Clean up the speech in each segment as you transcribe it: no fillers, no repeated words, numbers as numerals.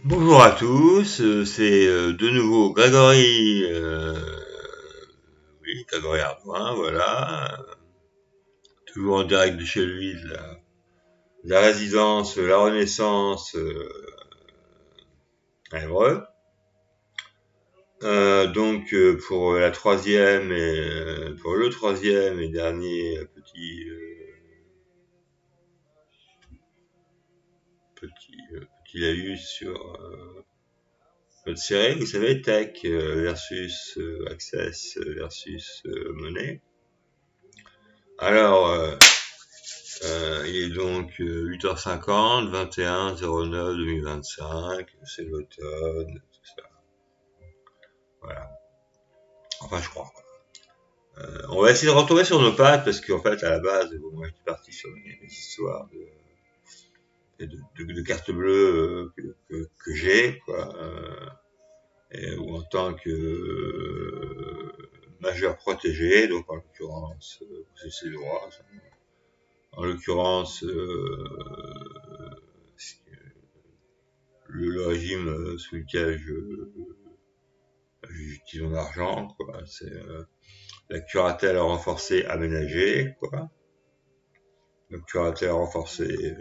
Bonjour à tous, c'est de nouveau Grégory, oui, Grégory Ardouin, voilà, toujours en direct de chez lui, de la résidence La Renaissance à Évreux. Pour la troisième et pour le troisième et dernier petit laïus sur notre série, vous savez, Tech versus Access versus monnaie. Alors, il est donc 8h50, 21/09/2025, c'est l'automne, tout ça. Voilà. Enfin, je crois. On va essayer de retourner sur nos pattes parce qu'en fait, à la base, bon, moi, j'étais parti sur mes histoires de cartes bleues que j'ai, quoi, ou en tant que majeur protégé, donc en l'occurrence, c'est ses droits. En l'occurrence, le régime sous lequel j'utilise mon argent, quoi. C'est la curatelle renforcée aménagée, quoi. La curatelle renforcée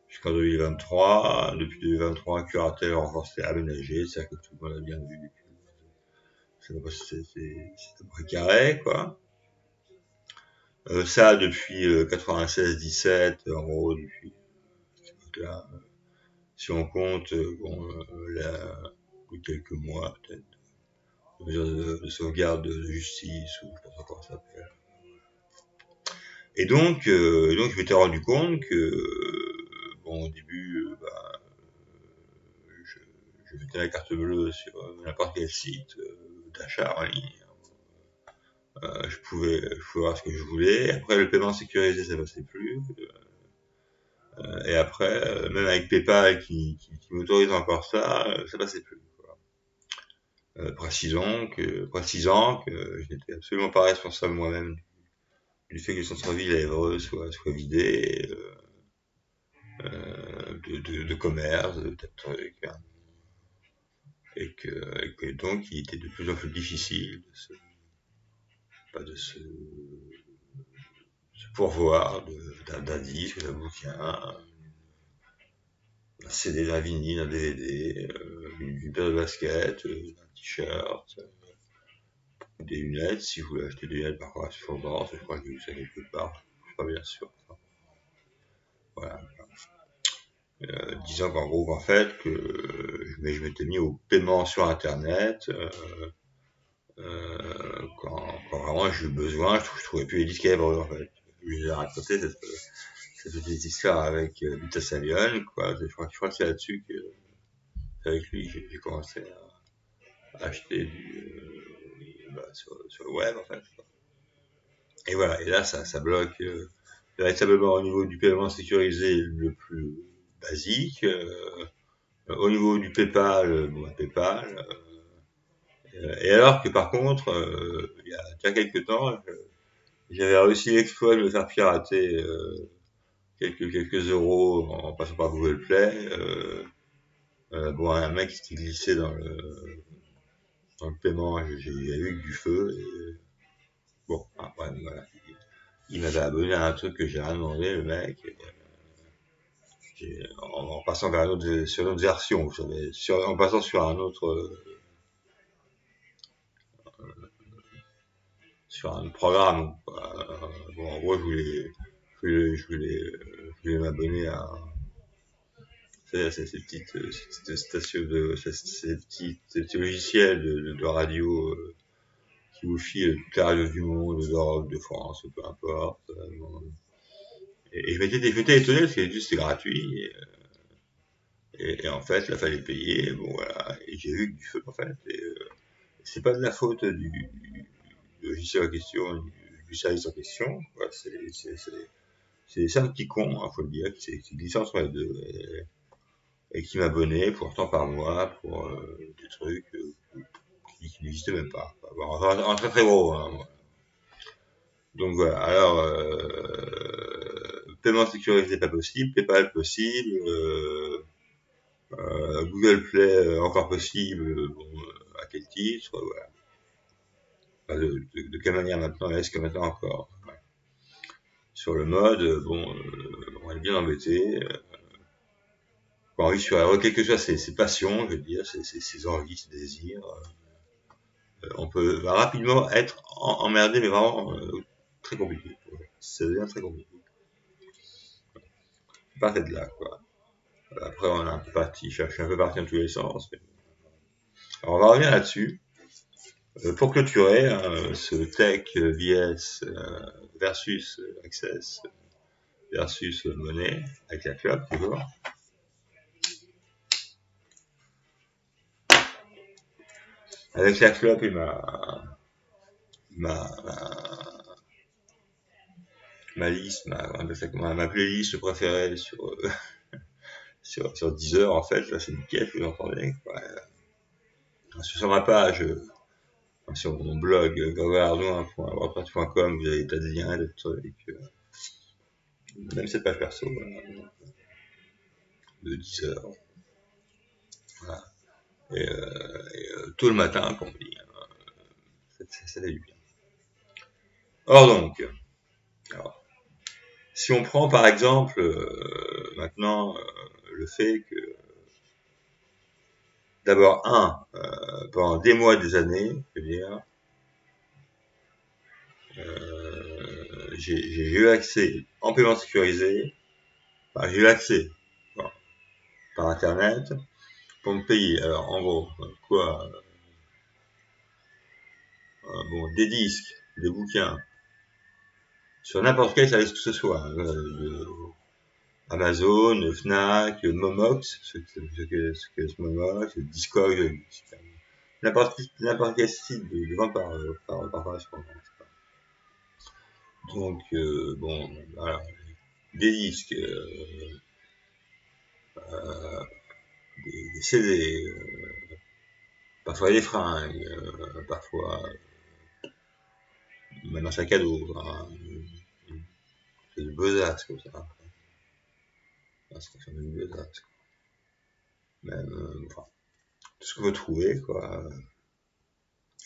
jusqu'en 2023. Depuis 2023, curatelle renforcée aménagée, c'est-à-dire que tout le monde a bien vu. C'est un carré, quoi. Ça depuis 96-17, en gros, depuis là, si on compte, quelques mois peut-être, de sauvegarde de justice ou je sais pas comment ça s'appelle. Et donc je m'étais rendu compte que bon au début je, je mettais la carte bleue sur n'importe quel site d'achat en ligne. Je pouvais voir ce que je voulais. Après le paiement sécurisé ça passait plus. Et après même avec PayPal qui m'autorise encore ça, ça passait plus. Précisant que je n'étais absolument pas responsable moi-même du fait que le centre-ville à Évreux soit vidé de commerce, de tas de trucs, hein, et que donc il était de plus en plus difficile de se pourvoir d'un disque, d'un bouquin, d'un CD, d'un vinyle, d'un DVD, d'une paire de baskets, d'un t-shirt, des lunettes, si vous voulez acheter des lunettes par correspondance, je crois que j'ai vu ça quelque part, je suis pas bien sûr. Voilà. Disant qu'en gros, en fait, que je m'étais mis au paiement sur Internet quand vraiment j'ai eu besoin, je trouvais plus les disques à Évreux, en fait. Je lui ai raconté cette petite histoire avec Vita Salion, quoi. Je crois que c'est là-dessus que, avec lui, j'ai commencé à acheter sur le web, en fait. Et voilà, et là, ça bloque véritablement au niveau du paiement sécurisé le plus basique. Au niveau du PayPal, bon, PayPal. Et alors que par contre, il y a déjà quelques temps, j'avais réussi l'exploit de me faire pirater quelques euros en passant par Google Play. Bon, un mec qui s'était glissé dans le paiement, j'ai eu du feu. Et, bon, après, voilà. Il m'avait abonné à un truc que j'ai rien demandé, le mec. En passant sur une autre version, vous savez, en passant sur un autre sur un programme. Bon, en gros, je voulais m'abonner à ces petites stations ces petits logiciels de radio qui vous filent toute la radio du monde, d'Europe, de France, peu importe. Et je m'étais étonné parce que juste c'est gratuit. Et en fait, là, fallait payer. Bon, voilà. Et j'ai eu du feu, en fait. Et c'est pas de la faute du logiciel en question, du service en question. Quoi. C'est un petit con, hein, faut le dire, qui glisse entre les deux et qui m'abonnait pourtant par mois pour des trucs qui n'existaient même pas. Bon, enfin, un très très gros. Hein, voilà. Donc voilà. Alors, paiement sécurisé pas possible, PayPal possible. Google Play, encore possible, bon, à quel titre, voilà. Enfin, de quelle manière maintenant, est-ce que maintenant encore, ouais. Sur le mode, bon, on est bien embêté. Bon, oui, quelles que soient ses passions, je veux dire, ses envies, ses désirs, on peut rapidement être emmerdé, mais vraiment très compliqué. Ouais. Ça devient très compliqué. Partir de là, quoi. Après, on est un peu parti, je suis un peu parti dans tous les sens. Mais... Alors, on va revenir là-dessus. Pour clôturer, ce Tech VS versus Access versus Monnaie, avec la clope toujours. Avec la clope et ma, ma liste, ma playlist préférée sur Deezer, en fait, là c'est nickel, vous entendez. Ouais. Sur ma page, sur mon blog, grégoireardouin.wordpress.com, vous avez des tas de liens, des trucs, même cette page perso, voilà, de Deezer. Voilà. Et tôt le matin, comme on dit, ça fait du bien. Or donc, alors, si on prend par exemple maintenant le fait que d'abord pendant des mois, des années, je veux dire, j'ai eu accès en paiement sécurisé, enfin, j'ai eu accès bon, par internet pour me payer. Alors en gros, quoi, bon, des disques, des bouquins, sur n'importe quel service que ce soit, Amazon, Fnac, Momox, ce que Momox, Discog, n'importe quel site de vente par correspondance. Donc, bon, voilà, des disques, des CD, parfois des fringues, parfois même un sac à dos, hein, c'est de besace comme ça. Ça fait une besace. Même, enfin, tout ce que vous trouvez, quoi.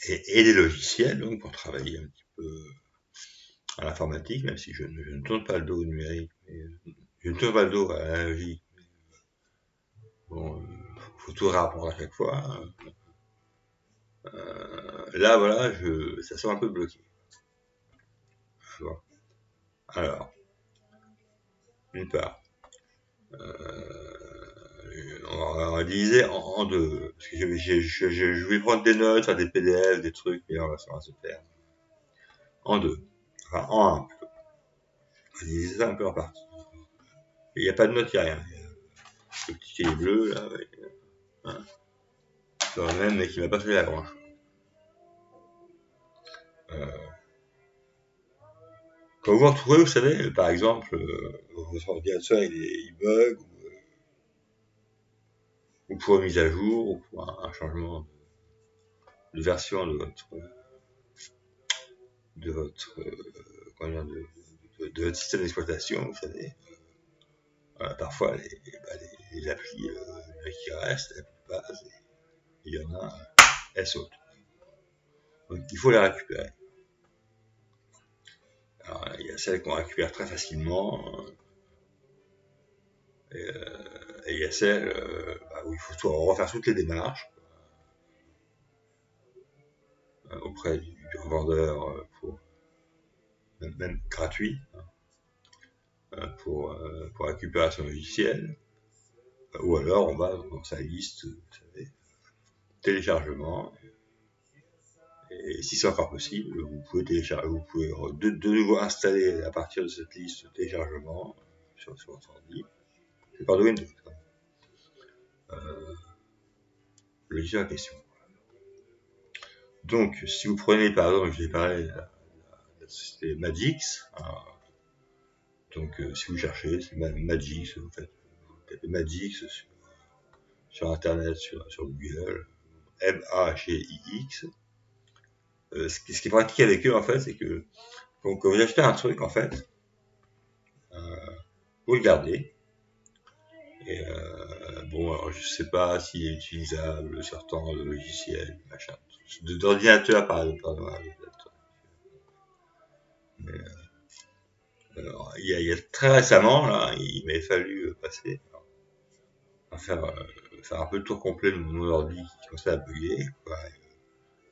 Et des logiciels, donc, pour travailler un petit peu à l'informatique, même si je ne tourne pas le dos au numérique, mais je ne tourne pas le dos à l'analogique. Bon, faut tout réapprendre à chaque fois. Hein. Là, voilà, ça sent un peu bloqué. Bon. Alors, d'une part, on va diviser en deux. Parce que je vais prendre des notes, faire des PDF, des trucs, et on va se perdre. En deux. Enfin, en un, plutôt. On va diviser ça un peu en partie. Il n'y a pas de notes, il n'y a rien. Le petit cahier bleu, là, avec, hein, sur le même, mais qui m'a pas fait la branche. Quand vous vous retrouvez, vous savez, par exemple, votre ordinateur il bug, ou pour une mise à jour, ou pour un changement de version de votre, comment dire, de votre système d'exploitation, vous savez. Parfois, les applis qui restent, elles passent, il y en a, elles sautent. Donc, il faut les récupérer. Alors, il y a celles qu'on récupère très facilement, et il y a celles où il faut refaire toutes les démarches auprès du revendeur pour même gratuit pour récupérer son logiciel, ou alors on va dans sa liste, vous savez, téléchargement, et si c'est encore possible, vous pouvez télécharger, vous pouvez de nouveau installer à partir de cette liste de téléchargement sur votre ordi. C'est pas de Windows, le logiciel en question. Donc, si vous prenez par exemple, je l'ai parlé de la société Magix, donc si vous cherchez, c'est Magix, vous tapez Magix sur internet, sur Google, MAGIX. Ce qui est pratique avec eux, en fait, c'est que quand vous achetez un truc, en fait, vous le gardez, Et bon, alors je sais pas s'il est utilisable sur tant de logiciels, machin, d'ordinateur pardon, mais il y a très récemment, là, il m'avait fallu passer, faire un peu le tour complet de mon ordi qui commençait à bugger, quoi,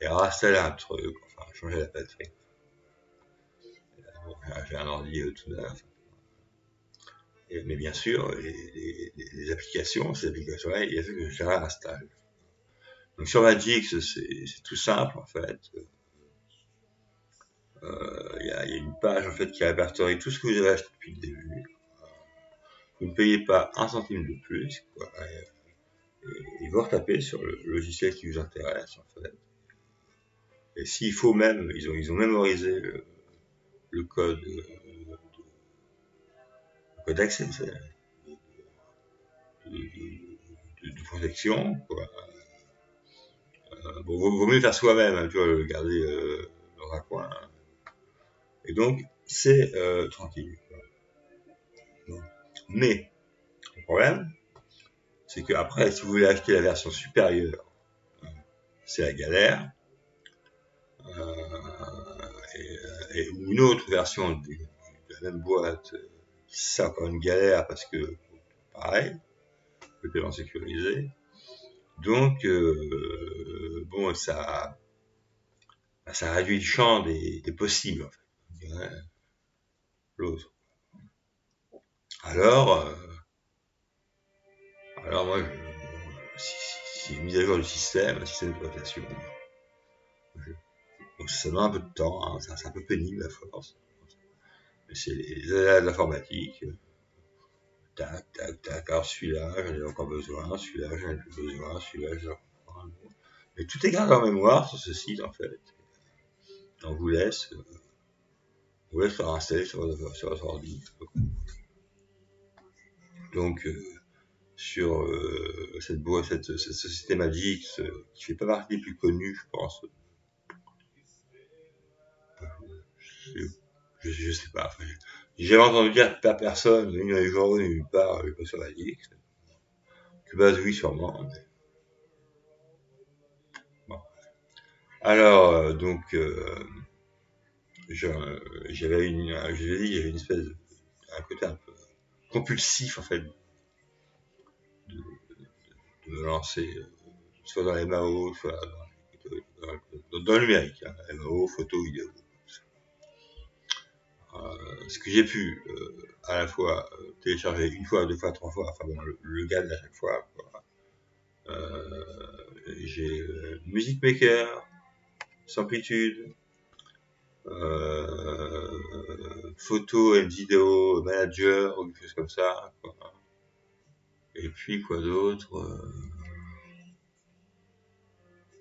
et réinstaller un truc, enfin changer la batterie. Bon, j'ai un ordi tout neuf. Mais bien sûr, les applications, ces applications-là, il y a fait que je les réinstalle. Donc sur Magix, c'est tout simple en fait. Il y a une page en fait qui répertorie tout ce que vous avez acheté depuis le début. Vous ne payez pas un centime de plus, quoi. Et vous retapez sur le logiciel qui vous intéresse en fait. Et s'il faut même, ils ont mémorisé le code, d'accès, de protection, quoi. Bon, vaut mieux faire soi-même, hein, tu vois, le garder dans un coin. Et donc, c'est tranquille. Donc, mais, le problème, c'est que après, si vous voulez acheter la version supérieure, c'est la galère. Ou une autre version de la même boîte, c'est encore une galère parce que, pareil, le paiement sécurisé. Donc, bon, ça réduit le champ des possibles, en fait. Ouais, l'autre. Alors, moi, si mise à jour du système d'exploitation, bon, ça demande un peu de temps, hein, c'est un peu pénible à force. Mais c'est les aléas de l'informatique. Tac, tac, tac. Alors celui-là, j'en ai encore besoin, celui-là, j'en ai plus besoin, celui-là, j'en ai encore besoin. Mais tout est gardé en mémoire sur ce site, en fait. On vous laisse le réinstaller sur votre ordi. Donc, sur cette société Magix, qui fait pas partie des plus connues, je pense. Je sais pas. Enfin, j'ai jamais entendu dire par personne, ni dans les journaux, ni nulle part, pas sur Magix. Tu bases oui, sûrement. Mais bon. Alors, donc, j'avais j'avais une espèce un côté un peu compulsif, en fait, de, de me lancer, soit dans les MAO, soit dans le numérique, hein, MAO, photo, vidéo. Ce que j'ai pu à la fois télécharger une fois, deux fois, trois fois, enfin bon, le GAN à chaque fois, quoi. J'ai Music Maker, Samplitude, photo et vidéo manager, ou quelque chose comme ça, quoi. Et puis quoi d'autre,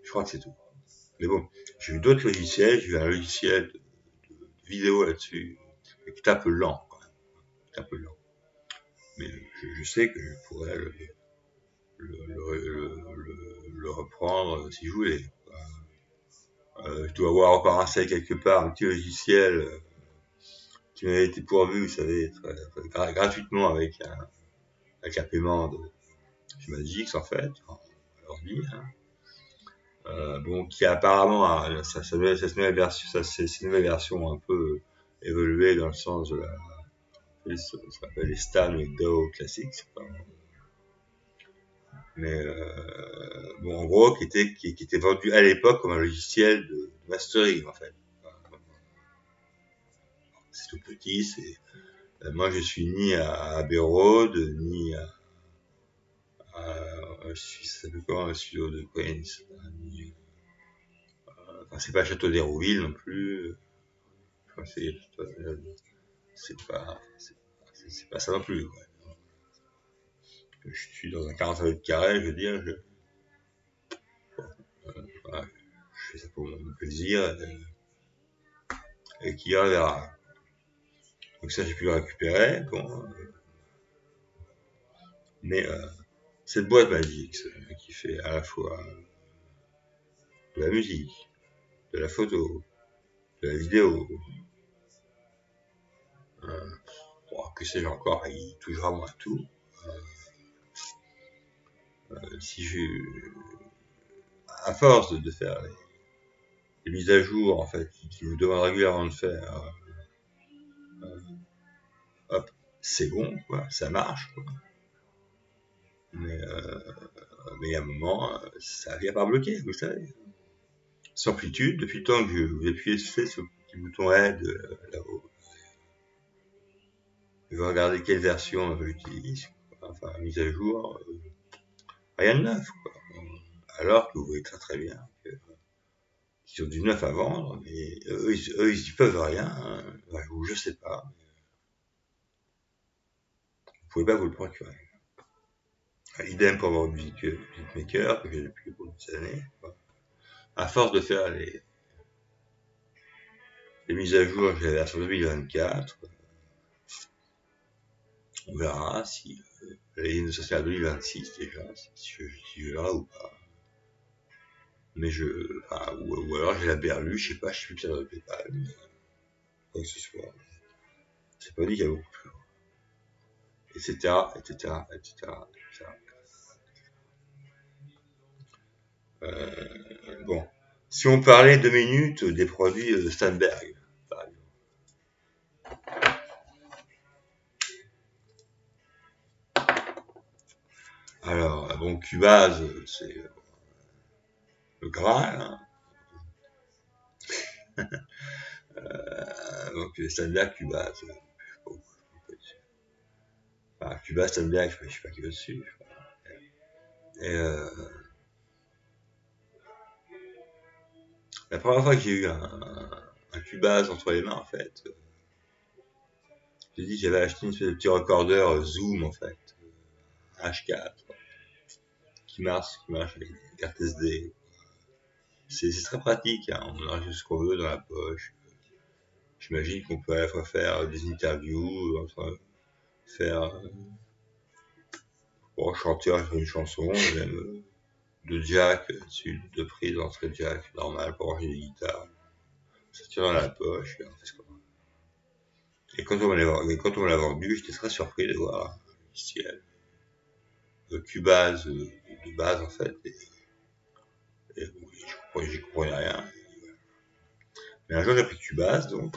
je crois que c'est tout. Mais bon, j'ai eu d'autres logiciels, j'ai eu un logiciel de vidéo là-dessus, qui est un peu lent, quand même. Un peu lent. Mais je sais que je pourrais le reprendre si je voulais. Je dois avoir encore installé quelque part un petit logiciel qui m'avait été pourvu, vous savez, gratuitement avec un paiement de Magix, en fait, à l'ordi, hein. Bon, qui apparemment a sa nouvelle version un peu évoluée dans le sens de ce qu'on appelle les Stan et DAW classiques. Mais bon, en gros, qui était vendu à l'époque comme un logiciel de mastering, en fait. C'est tout petit, moi je suis ni à Abbey Road, ni ça s'appelle comment, un studio de Queens, ni, enfin c'est pas Château d'Hérouville non plus, enfin, c'est pas ça non plus, quoi. Je suis dans un 45 mètres carrés, je veux dire, voilà, je fais ça pour mon plaisir, et qui verra. Donc ça, j'ai pu le récupérer, bon, mais cette boîte magique, qui fait à la fois de la musique, de la photo, de la vidéo, que sais-je encore, il touchera moins à tout. à force de faire les mises à jour, en fait, qui vous demandent régulièrement de faire, hop, c'est bon, quoi, ça marche, quoi. Mais à un moment, ça vient par bloquer, vous savez. Sans amplitude, depuis le temps que vous appuyez sur le petit bouton aide là-haut, je vais regarder quelle version j'utilise, enfin, mise à jour, rien de neuf, quoi. Alors que vous voyez très très bien qu'ils ont du neuf à vendre, mais eux ils y peuvent rien, hein. Ou je sais pas. Vous pouvez pas vous le procurer. Idem pour mon beatmaker, que j'ai depuis beaucoup d'années. À force de faire les mises à jour, j'ai la version 2024. On verra si la ligne sortir à 2026 déjà, si je verrai ou pas. Mais ou alors j'ai la berlue, je sais pas, je suis plus dans le PayPal, mais quoi que ce soit. C'est pas dit qu'il y a beaucoup plus. Etc. Bon. Si on parlait 2 minutes des produits Steinberg, par exemple. Alors, bon, Cubase, c'est le Graal, hein. Donc, Steinberg, Cubase. Enfin, Cubase, Steinberg, je sais pas qui va dessus. Et la première fois que j'ai eu un Cubase entre les mains, en fait, j'ai dit que j'avais acheté une espèce de petit recordeur Zoom, en fait, H4, qui marche avec une carte SD. C'est très pratique, hein. On enregistre ce qu'on veut dans la poche. J'imagine qu'on peut à la fois faire des interviews, faire chanter une chanson, même de jack, de prise d'entrée jack normal pour enregistrer des guitares. Ça tient dans la poche, et on fait ce qu'on veut. Et quand on me l'a vendu, j'étais très surpris de voir un logiciel de Cubase de base en fait. Et bon, j'y comprenais rien. Mais un jour j'ai pris Cubase, donc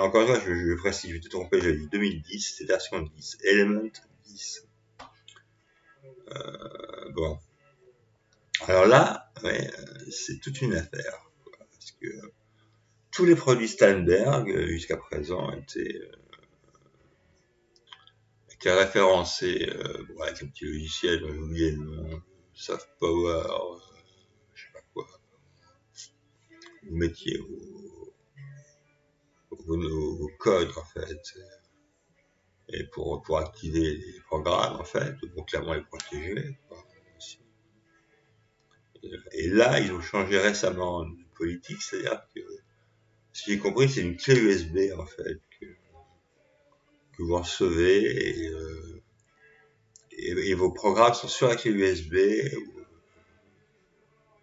encore une fois, je précise, je vais te tromper, j'avais dit 2010, c'est version 10, Element 10. Bon. Alors là, ouais, c'est toute une affaire, quoi, parce que tous les produits Steinberg jusqu'à présent étaient référencés avec un petit logiciel, j'ai oublié le nom, Soft Power, je sais pas quoi. Vous mettiez vos codes en fait, et pour activer les programmes en fait, pour clairement les protéger. Et là, ils ont changé récemment de politique, c'est-à-dire que, si j'ai compris, c'est une clé USB en fait que vous recevez et vos programmes sont sur la clé USB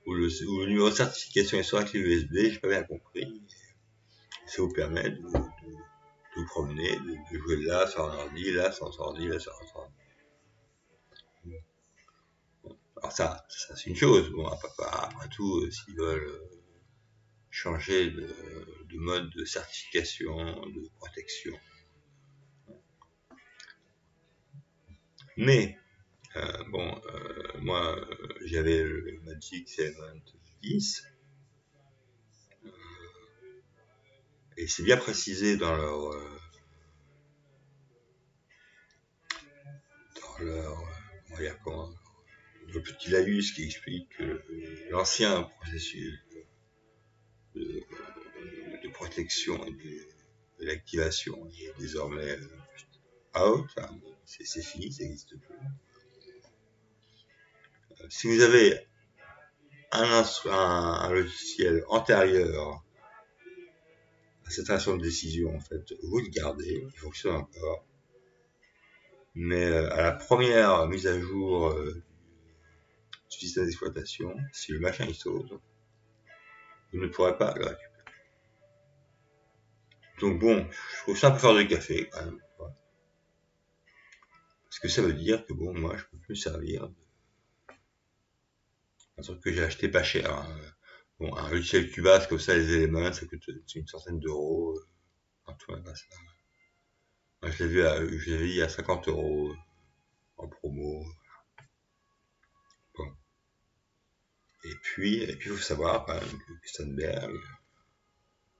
ou le numéro de certification est sur la clé USB, j'ai pas bien compris. Ça vous permet de vous promener, de jouer là sur un ordi, là sur un ordi, là sur un ordi. Alors ça c'est une chose. Bon, après tout, s'ils veulent changer de mode de certification, de protection. Mais moi j'avais le Magic Element 10 et c'est bien précisé dans le petit laïus qui explique que l'ancien processus de protection et de l'activation est désormais out, hein, c'est fini, ça n'existe plus. Si vous avez un logiciel antérieur à cette instance de décision, en fait, vous le gardez, il fonctionne encore, mais à la première mise à jour du système d'exploitation, si le machin il saute, vous ne pourrez pas le récupérer. Donc bon, je trouve ça un peu fort de café quand même. Parce que ça veut dire que bon, moi je peux plus servir un truc que j'ai acheté pas cher. Hein. Bon, un logiciel Cubase comme ça, les éléments, ça coûte une centaine d'euros. Un tout, ça. Moi, je l'ai vu à 50 euros en promo. Bon. Et puis, il faut savoir quand même que Gutenberg,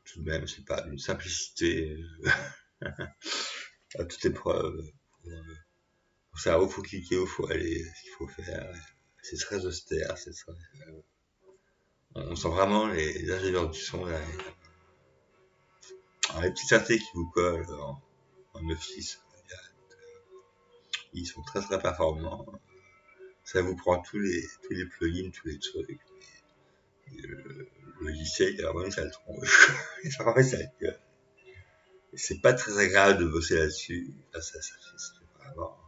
tout de même, c'est pas d'une simplicité à toute épreuve. Pour ça, il faut cliquer, il faut aller, ce qu'il faut faire. C'est très austère, c'est très, on sent vraiment les ingénieurs du son là. Alors, les petits synthés qui vous collent en Office, ils sont très très performants. Ça vous prend tous les plugins, tous les trucs. Le logiciel, il a vraiment ça le tronche. En fait, c'est pas très agréable de bosser là-dessus. Enfin, ça fait vraiment.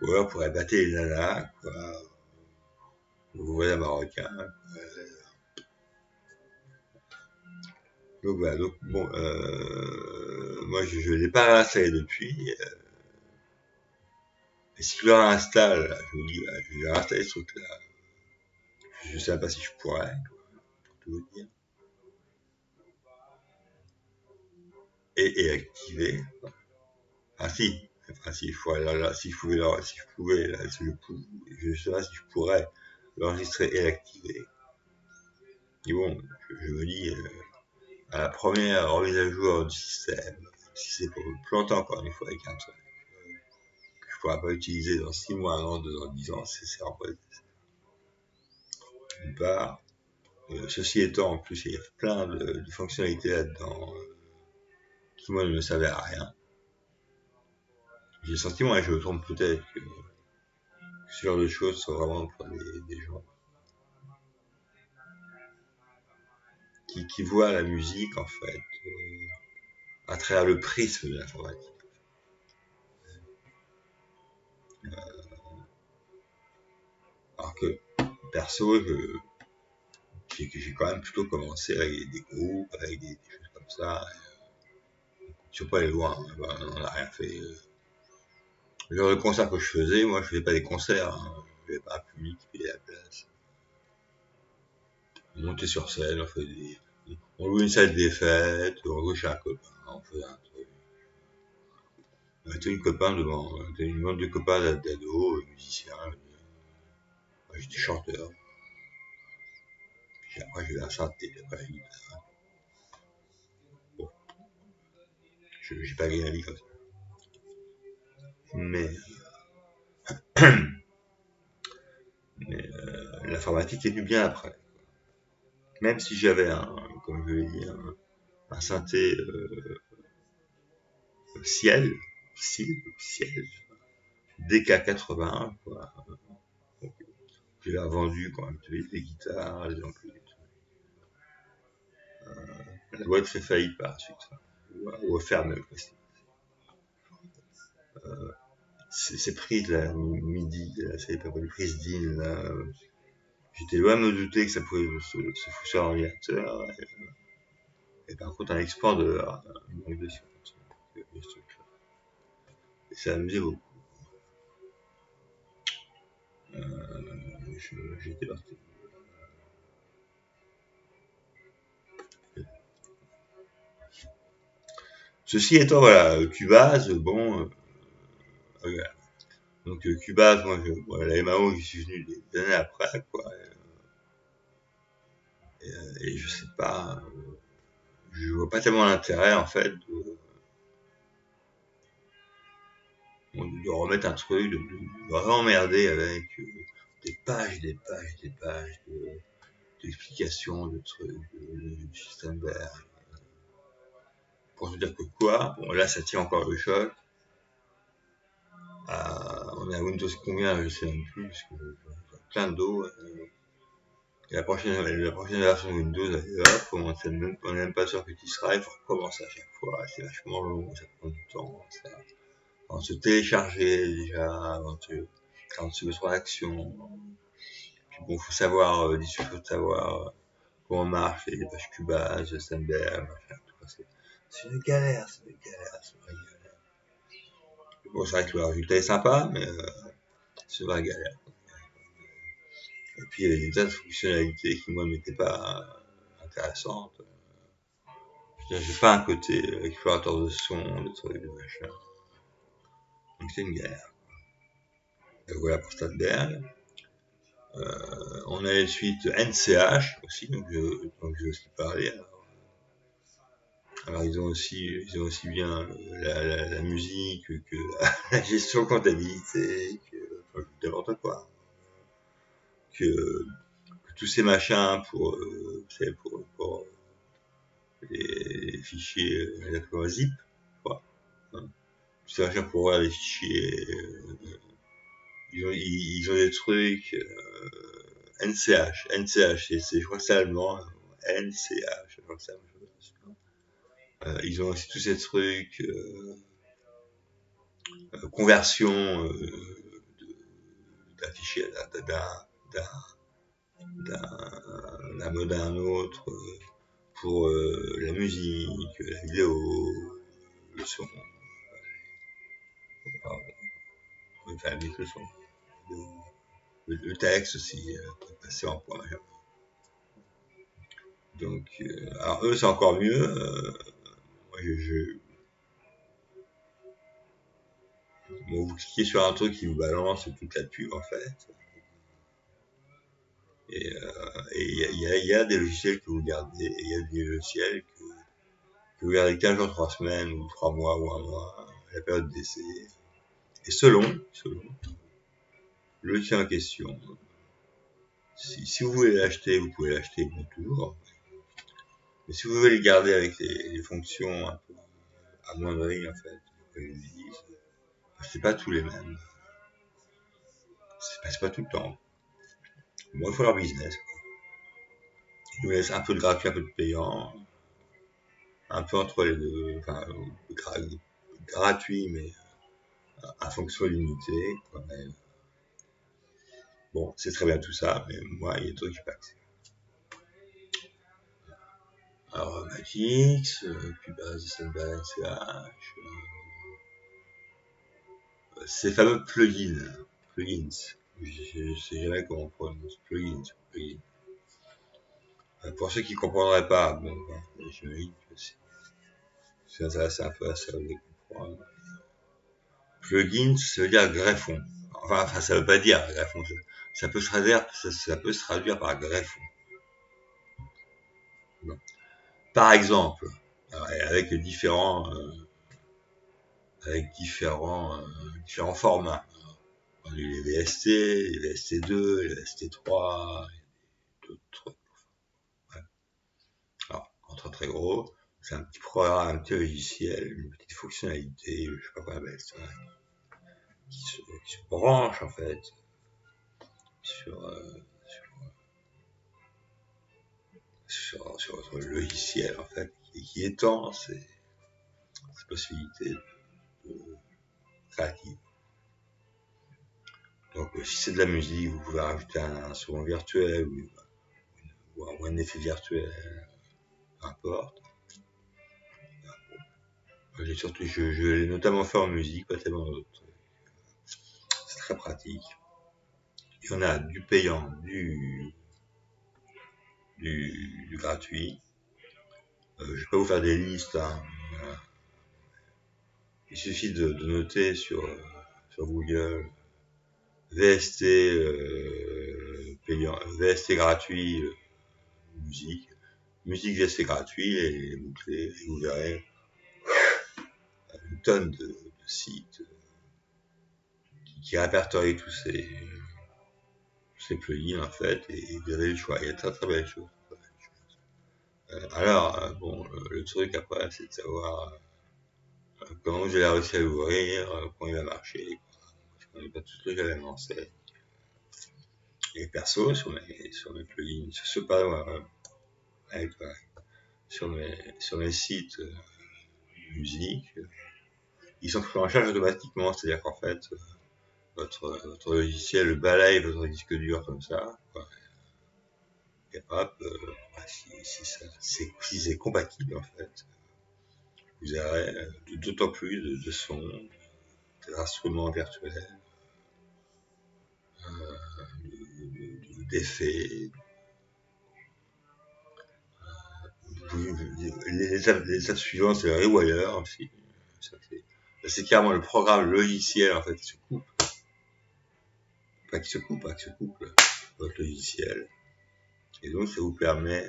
Ou alors pour épater les nanas, quoi. Vous voyez un marocain. Donc voilà, donc bon, moi je l'ai pas réinstallé depuis. Et si je le réinstalle, je me dis, bah, je vais réinstaller ce truc-là. Je sais pas si je pourrais, pour tout vous dire. Et activer. Ah si, enfin si, il faut là, si je pouvais, là, si je sais pas si je pourrais l'enregistrer et l'activer. Et bon, je me dis, à la première remise à jour du système, si c'est pour me planter encore une fois avec un truc que je pourrais pas utiliser dans 6 mois, 1 an, 2 ans, 10 ans, c'est en fait d'une part. Ceci étant, en plus, il y a plein de fonctionnalités là-dedans qui, moi, ne me servaient à rien. J'ai le sentiment, et je me trompe peut-être, que ce genre de choses sont vraiment pour des gens qui voient la musique, en fait, à travers le prisme de l'informatique. Alors que, perso, j'ai quand même plutôt commencé avec des groupes, avec des choses comme ça. Je suis pas allé loin, hein, on n'a rien fait. Le genre de concert que je faisais, moi je faisais pas des concerts, hein. Je faisais pas un public qui payait la place. On montait sur scène, on louait une salle des fêtes, on jouait chez un copain, on faisait un truc. On était une copain devant, on était une bande de copains d'ados, musiciens, moi j'étais chanteur. Puis après j'ai eu un synthé, puis après la guitare. Bon, j'ai pas gagné la vie comme ça. Mais l'informatique est du bien après. Même si j'avais comme je l'ai dit, un synthé ciel, ciel, DK80, quoi. Donc, j'ai vendu quand même les guitares, les amplis, et tout. La boîte fait faillite par la suite, ou ferme le prestige. Ces prises là, MIDI, là, c'est pas les prises DIN, là, j'étais loin de me douter que ça pouvait se foutre sur l'ordinateur. Et par contre, un export de manque de son, et ça amusait beaucoup. J'étais parti. Ceci étant, voilà, Cubase, bon, voilà. Donc Cubase, moi, voilà, la MAO, j'y suis venu des années après, quoi. Et je sais pas, je vois pas tellement l'intérêt, en fait, de remettre un truc, de vraiment emmerder avec des pages, des pages, des pages d'explications, de trucs, de système vert. Pour te dire que quoi, bon là ça tient encore le choc. On est à Windows combien, je sais même plus, parce que j'ai plein d'eau. Et la prochaine version de Windows, hop, on n'est même pas sûr que tu seras, il faut recommencer à chaque fois, c'est vachement long, ça prend du temps, ça. Avant de se télécharger déjà, avant de se mettre en action. Puis bon, faut savoir, faut savoir comment marche les pages Cubase, Sandberg, machin, tout ça. C'est une galère, c'est une galère, c'est une vraie galère. Bon, c'est vrai que le résultat est sympa, mais c'est une vraie galère. puis il y avait des tas de fonctionnalités qui moi m'étaient pas intéressantes. J'ai pas un côté explorateur de son, de trucs, de machin. Donc c'est une guerre. Et voilà pour Stadtberg. On a ensuite NCH aussi, donc je vais aussi parler. Alors ils ont aussi bien la musique que la gestion comptabilité, enfin, n'importe quoi, que tous ces machins pour, vous savez, pour les fichiers, la zip, quoi. Hein. Tous ces machins pour voir les fichiers, ils ont des trucs, NCH, je crois que c'est allemand, NCH, je crois que c'est la même chose. Ils ont aussi tous ces trucs, conversion d'un fichier, d'un mode à un autre, pour la musique, la vidéo, le son, enfin le son, le texte aussi, passer en point. Donc, alors eux c'est encore mieux. Moi, bon, vous cliquez sur un truc qui vous balance toute la pub en fait. Et il y a des logiciels que vous gardez, et il y a des logiciels que vous gardez 15 jours, 3 semaines, ou 3 mois, ou 1 mois, la période d'essai. Et selon le logiciel en question, si vous voulez l'acheter, vous pouvez l'acheter toujours. Mais si vous voulez le garder avec les fonctions un peu amoindries, en fait, que je dis, c'est pas tous les mêmes. C'est pas tout le temps. Bon, il faut leur business. Ils nous laissent un peu de gratuit, un peu de payant, un peu entre les deux, enfin, gratuit, mais à fonction limitée. Bon, c'est très bien tout ça, mais moi, il y a des trucs que j'ai pas accès. Alors, Magix, puis Sandbag, CH, ces fameux plugins. Je sais jamais comment on prononce. Plugins. Pour ceux qui comprendraient pas, bon, j'imagine que c'est intéressé un peu à ça, de comprendre. Plugins, ça veut dire greffon. Enfin, ça veut pas dire greffon. Ça peut se traduire par greffon. Bon. Par exemple, avec différents formats. On a eu les VST, les VST2, les VST3, d'autres trucs. Ouais. Alors, entre très gros, c'est un petit programme, un petit logiciel, une petite fonctionnalité, je sais pas quoi appelle ça, qui se branche en fait sur, sur votre logiciel en fait, qui étend ses possibilités créatives. Donc si c'est de la musique, vous pouvez rajouter un son virtuel ou un effet virtuel, peu importe. Je l'ai notamment fait en musique, pas tellement d'autres. C'est très pratique. Il y en a du payant, du gratuit. Je vais pas vous faire des listes, hein. Il suffit de noter sur Google VST payant, VST gratuit, musique, VST gratuit et vous clés, et vous verrez une tonne de sites qui répertorient tous ces plugins en fait, et vous avez le choix. Il y a très très belles choses. Alors, bon, le truc après, c'est de savoir comment vous allez réussir à l'ouvrir, comment il va marcher. Je connais pas tout ce truc à la enseigne. Et perso, sur mes plugins, sur mes sites musique, ils sont pris en charge automatiquement, c'est-à-dire qu'en fait, votre logiciel balaye votre disque dur comme ça, quoi. Et hop, si c'est compatible en fait, vous aurez d'autant plus de sons, d'instruments virtuels, d'effets. L'étape suivante, c'est le Rewire aussi. C'est carrément le programme logiciel en fait qui se coupe. Pas qui se coupe, votre logiciel. Et donc ça vous permet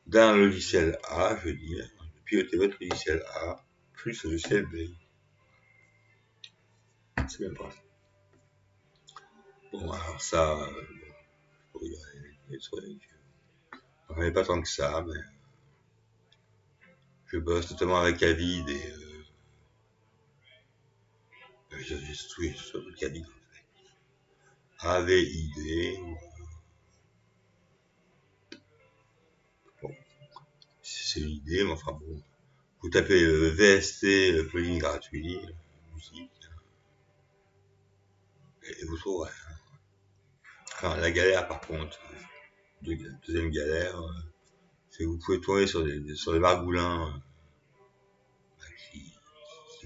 d'un logiciel A, je veux dire, de piloter votre logiciel A plus le logiciel B. C'est bien pratique. Bon, alors ça, bon, il y a des trucs. J'en ai pas tant que ça, mais je bosse notamment avec Avid et j'ai trouvé sur le Avid. AVID. Bon, c'est une idée, mais enfin bon. Vous tapez VST, plugin gratuit, musique, et vous trouverez. Enfin, la galère, par contre, deuxième galère, c'est que vous pouvez tourner sur des margoulins qui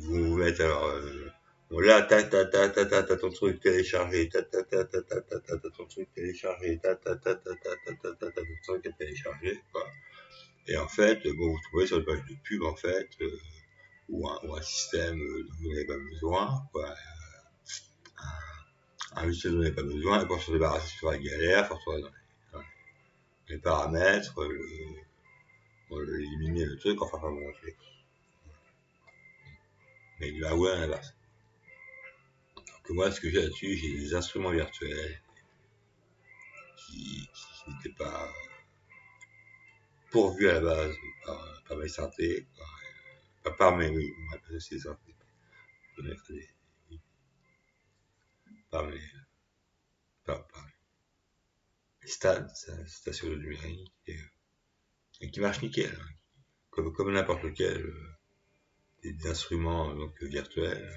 vont vous mettre alors. Bon, là, t'as ton truc téléchargé, t'as ton truc téléchargé, t'as ton truc téléchargé, quoi. Et en fait, bon, vous trouvez sur une page de pub, en fait, ou un système dont vous n'avez pas besoin, quoi. Un logiciel dont vous n'avez pas besoin, et pour se débarrasser sur la galère, il faut retourner dans les paramètres, éliminer le truc, enfin, bon, mais du hardware inverse. Donc moi, ce que j'ai là-dessus, j'ai des instruments virtuels qui n'étaient pas pourvus à la base par mes synthés, pas par mes, oui, on appelle ça des synthés, par mes, par les stations de numérique, et qui marchent nickel, hein, comme n'importe lequel, des instruments donc virtuels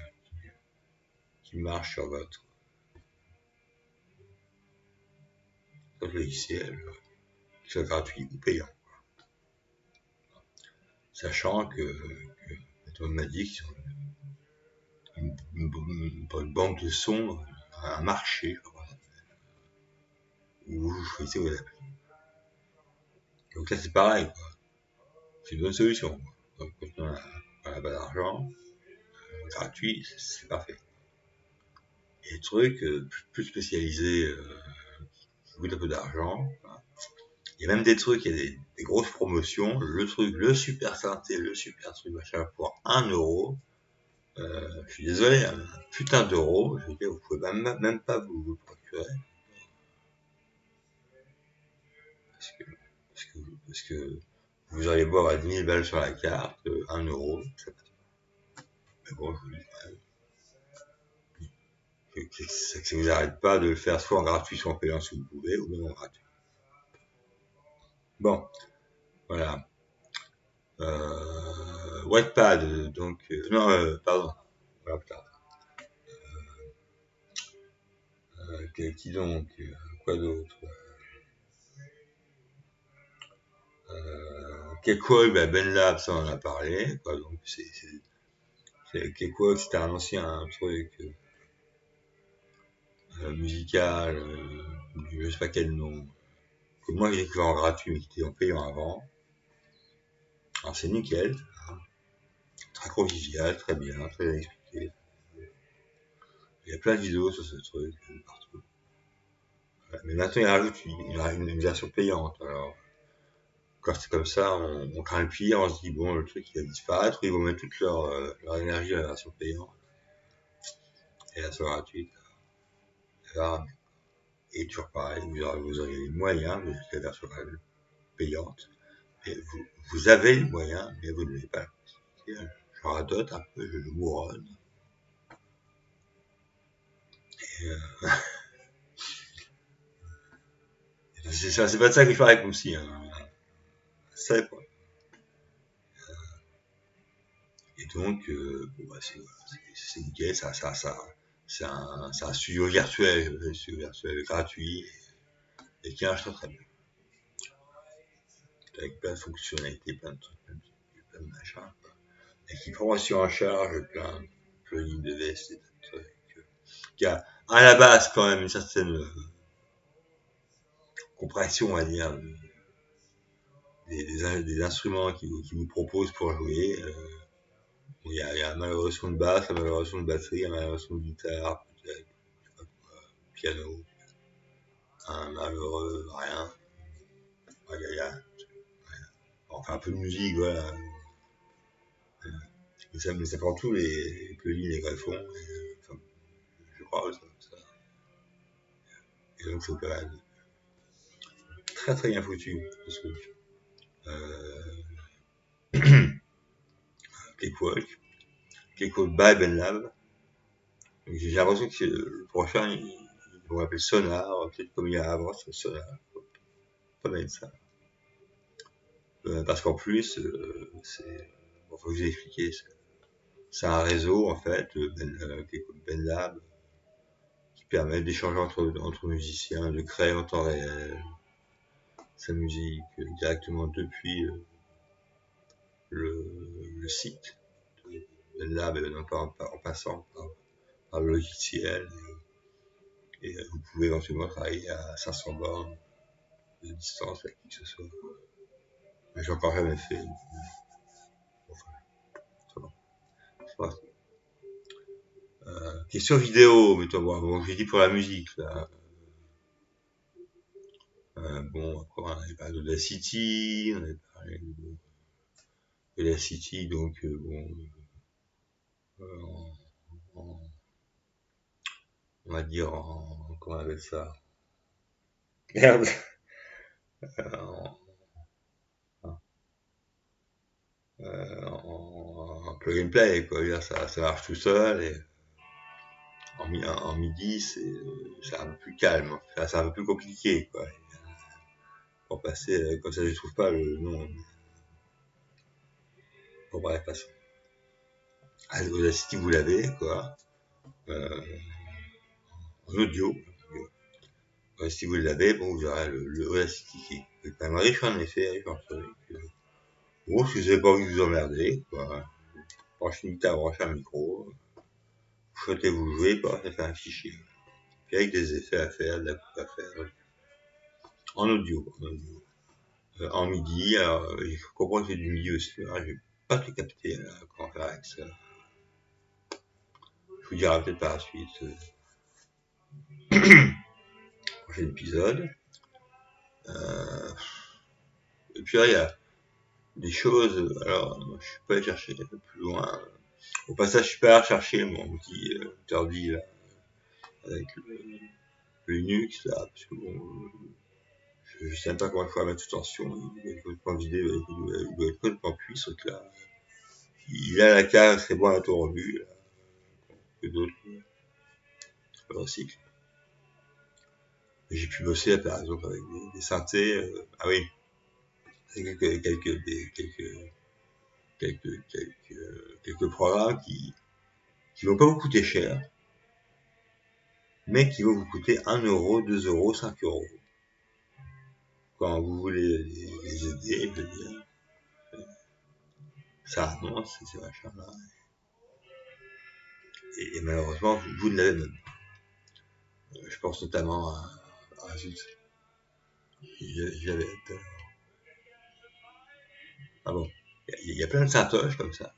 qui marchent sur votre logiciel, qu'il soit gratuit ou payant. Sachant que on m'a dit qu'ils ont une banque de sons, un marché, où vous choisissez vos applis. Donc là, c'est pareil, quoi. C'est une bonne solution, quoi. Quand on n'a pas d'argent, gratuit, c'est parfait. Et les trucs plus spécialisés, qui coûtent un peu d'argent, hein. Il y a même des trucs, il y a des grosses promotions, le super synthé, le super truc machin pour 1€. Je suis désolé, hein, putain d'euros, je veux dire, vous pouvez même pas vous procurer. Parce que vous auriez beau avoir 10 000 balles sur la carte, 1€, ça passe pas. Mais bon, je vous dis quand même, que ça vous arrête pas de le faire soit en gratuit, soit en payant si vous pouvez, ou même en gratuit. Bon, voilà. Wattpad, donc, non, pardon. Voilà, putain. Qui donc, quoi d'autre? Kekwog, Ben Lab, ça on en a parlé, quoi. Donc Kekwog, c'était un ancien truc musical, je sais pas quel nom, que moi j'ai découvert en gratuit, mais qui était en payant avant. Alors c'est nickel, hein. Très convivial, très bien, très bien expliqué. Il y a plein de vidéos sur ce truc, partout. Voilà. Mais maintenant ils rajoutent une version payante. Alors quand c'est comme ça, on craint le pire, on se dit bon, le truc il va disparaître, ils vont mettre toute leur énergie à la version payante. Et la version gratuite, et toujours pareil, vous aurez les moyens de la version payante. Et vous avez les moyens, mais vous ne l'avez pas. Je radote un peu, je mouronne. C'est pas de ça que je parle comme si, hein. C'est quoi. Et donc, bon, bah, c'est nickel, c'est un studio virtuel, gratuit, et qui marche très bien. Avec plein de fonctionnalités, plein de trucs, plein de machins, quoi. Et qui prend aussi en charge plein de plugins de veste et de trucs. Qui a à la base quand même une certaine compression, on va dire, des instruments qu'ils vous proposent pour jouer. Il y a un malheureux son de basse, un malheureux son de batterie, un malheureux son de guitare, peut-être, piano, un malheureux rien. Enfin, un peu de musique, voilà. Mais ça prend tous les plugins, les greffons, enfin, je crois, ça. Et donc, c'est pas mal. Très très bien foutu, ce truc. Cakewalk by Ben Lab. J'ai l'impression que le prochain, ils vont l'appeler Sonar, peut-être comme il y a avant, c'est Sonar. Pas mal ça. Parce qu'en plus, bon, faut que je vous ai expliqué, c'est un réseau, en fait, Ben Lab, qui permet d'échanger entre musiciens, de créer en temps réel sa musique directement depuis le site de Ben Lab, et non pas en passant par le logiciel. Et vous pouvez éventuellement travailler à 500 bornes de distance avec qui que ce soit. Mais j'ai encore jamais fait. Enfin, ça va. Question vidéo, mais toi, bon, j'ai dit pour la musique, là. Bon, après, on avait parlé d'Audacity, on avait parlé d'Audacity, donc, bon, en, on va dire comment on appelle ça? Merde! En, en plug and play, quoi. Ça marche tout seul, et en MIDI, c'est un peu plus calme. Enfin, c'est un peu plus compliqué, quoi. Pour passer, comme ça, je trouve pas le nom. Bon, bref, passons. Audacity, vous l'avez, quoi. En audio. Si vous l'avez, bon, vous aurez le Audacity qui est quand même riche en effet, riche en trucs. Bon, si vous n'avez pas envie de vous emmerder, quoi. Branchez une guitare, branchez un micro. Vous souhaitez vous jouer, quoi, ça fait un fichier. Puis avec des effets à faire, de la coupe à faire. En audio, en MIDI, alors, je comprends que c'est du MIDI aussi, hein, j'ai pas tout capté, là, comment faire avec ça. Je vous dirai peut-être par la suite, prochain épisode. Et puis là, il y a des choses, alors, je suis pas allé chercher un peu plus loin. Au passage, je suis pas allé chercher mon petit Turdy, là, avec le Linux, là, parce que bon, je sais même pas comment il faut la mettre sous tension, il doit être complètement vidé, il doit être complètement cuit, ce truc-là. Il a la case, c'est bon à tout revu, là, que d'autres, le recycle. J'ai pu bosser, par exemple, avec des synthés, ah oui, avec quelques programmes qui vont pas vous coûter cher, mais qui vont vous coûter 1 euro, 2 euros, 5 euros. Quand vous voulez les aider, je veux dire, ça annonce ces machins-là. Et malheureusement, vous ne l'avez même pas. Je pense notamment à zut, j'avais peur. Ah bon, il y a plein de syntoches comme ça,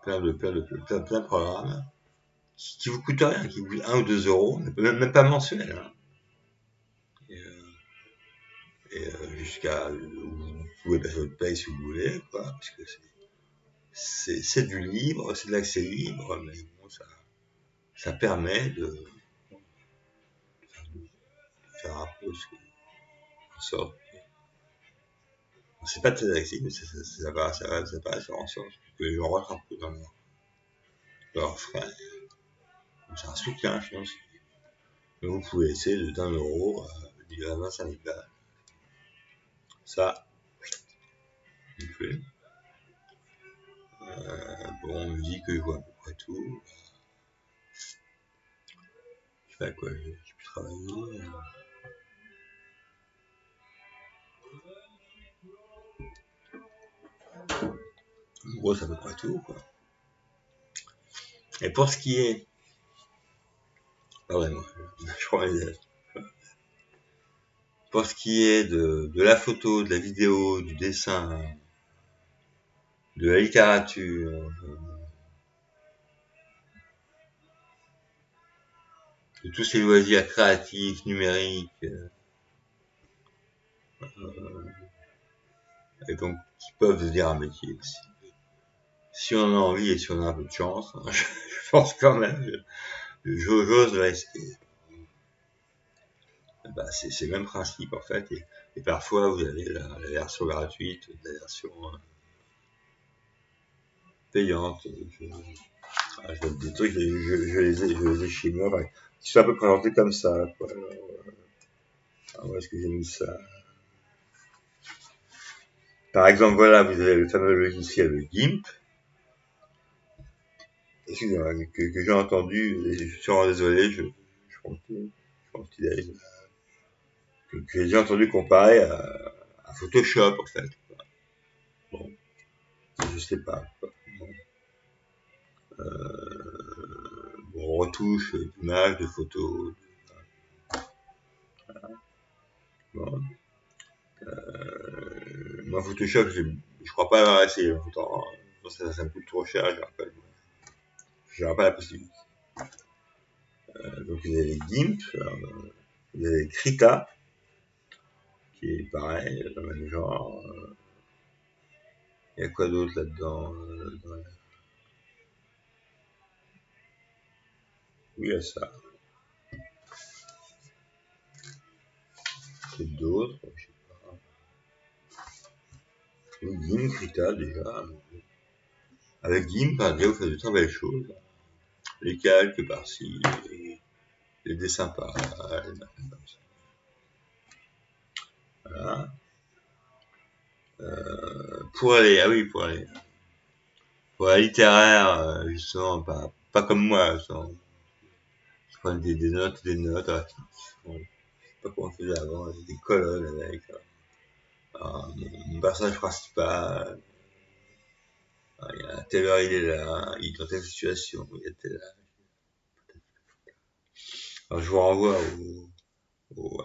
plein de programmes qui vous coûtent rien, qui vous coûtent 1 ou 2 euros, même pas mensuel, hein. Jusqu'à vous pouvez passer votre paye si vous voulez, quoi, parce que c'est du libre, c'est de l'accès libre, mais bon, ça permet de faire un peu en sorte. C'est pas très accessible, mais ça va faire en sorte que les gens rentrent un peu dans leurs frais. Donc c'est un soutien financier. Mais vous pouvez essayer d'1 euro à 25 000 balles. Ça, vous pouvez. Bon, on me dit que je vois à peu près tout. Je sais pas à quoi j'ai pu travailler. En gros, c'est à peu près tout, quoi. Et pour ce qui est... Pardonnez-moi, je prends les élèves. Pour ce qui est de la photo, de la vidéo, du dessin, de la littérature, de tous ces loisirs créatifs, numériques, et donc qui peuvent devenir un métier aussi. Si on en a envie et si on a un peu de chance, je pense quand même, j'ose le risquer. Bah, c'est le même principe en fait, et parfois vous avez la version gratuite, la version payante. Je donne des trucs, je les ai chez moi, enfin, qui sont un peu présentés comme ça, quoi. Où est-ce que j'ai mis ça? Par exemple, voilà, vous avez le fameux logiciel GIMP, excusez-moi, que j'ai entendu, et je suis vraiment désolé, je continue, que j'ai déjà entendu comparer à Photoshop, en fait. Bon, je sais pas, quoi. Bon, retouche d'images, de photos, bon. Moi, Photoshop, je crois pas avoir essayé longtemps. Ça me coûte trop cher, je n'aurai pas la possibilité. Donc, vous avez GIMP, vous avez Krita, qui est pareil, dans le même genre. Il y a quoi d'autre là-dedans? Oui, il y a ça. Peut-être d'autres, je sais pas. Oui, GIMP, Krita, déjà. Avec GIMP, déjà, vous faites de très belles choses. Les calques par-ci, les dessins par-là, les machins comme ça. Voilà. Pour la littéraire, justement, pas comme moi, justement. Je prenais des notes, alors, bon, je sais pas comment on faisait avant, avec des colonnes avec mon personnage principal, à telle heure il est là, il est dans telle situation, il est telle heure. Alors je vous renvoie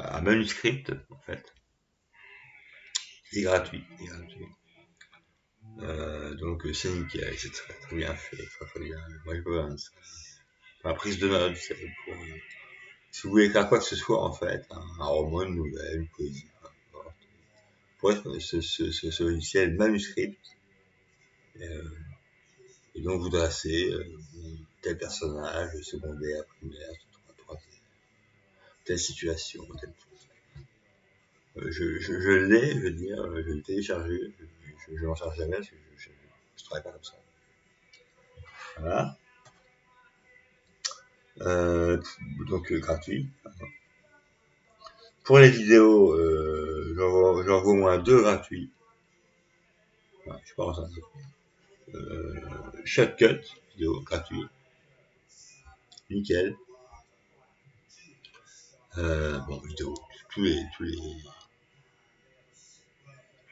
à Manuscript, en fait. Il est gratuit, il est gratuit. Donc c'est nickel, c'est très très bien fait, très très bien. Moi je vois la prise de notes, c'est pour, si vous voulez écrire quoi que ce soit en fait, un roman, une nouvelle, une poésie, peu importe. Pour être ce logiciel Manuscript, euh, et donc vous dressez tel personnage, secondaire, primaire, troisième, telle situation, telle chose. Je l'ai, je veux dire, je l'ai téléchargé, je m'en charge jamais parce que je travaille pas comme ça. Voilà. Donc gratuit. Pour les vidéos, j'en vois au moins deux gratuits. Ouais, je pense un peu. Shotcut, vidéo gratuit. Nickel. Bon, vidéo, toutes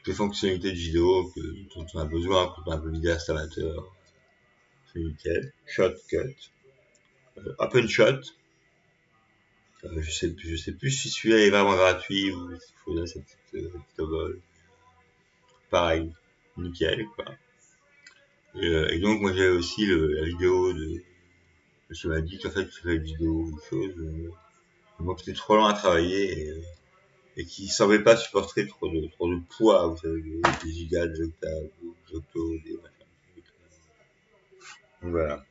les fonctionnalités de vidéo dont on a besoin quand on est un peu vidéaste amateur. C'est nickel. Shotcut. OpenShot. Je sais plus si celui-là est vraiment gratuit ou s'il faut donner cette petite obole. Pareil. Nickel, quoi. Et donc, moi, j'avais aussi la vidéo de, je m'a dit qu'en fait, je faisais une vidéo ou quelque chose, moi, c'était trop long à travailler et qui semblait pas supporter trop de poids, vous savez, des gigas, des octaves, des octos, des machins. Donc voilà.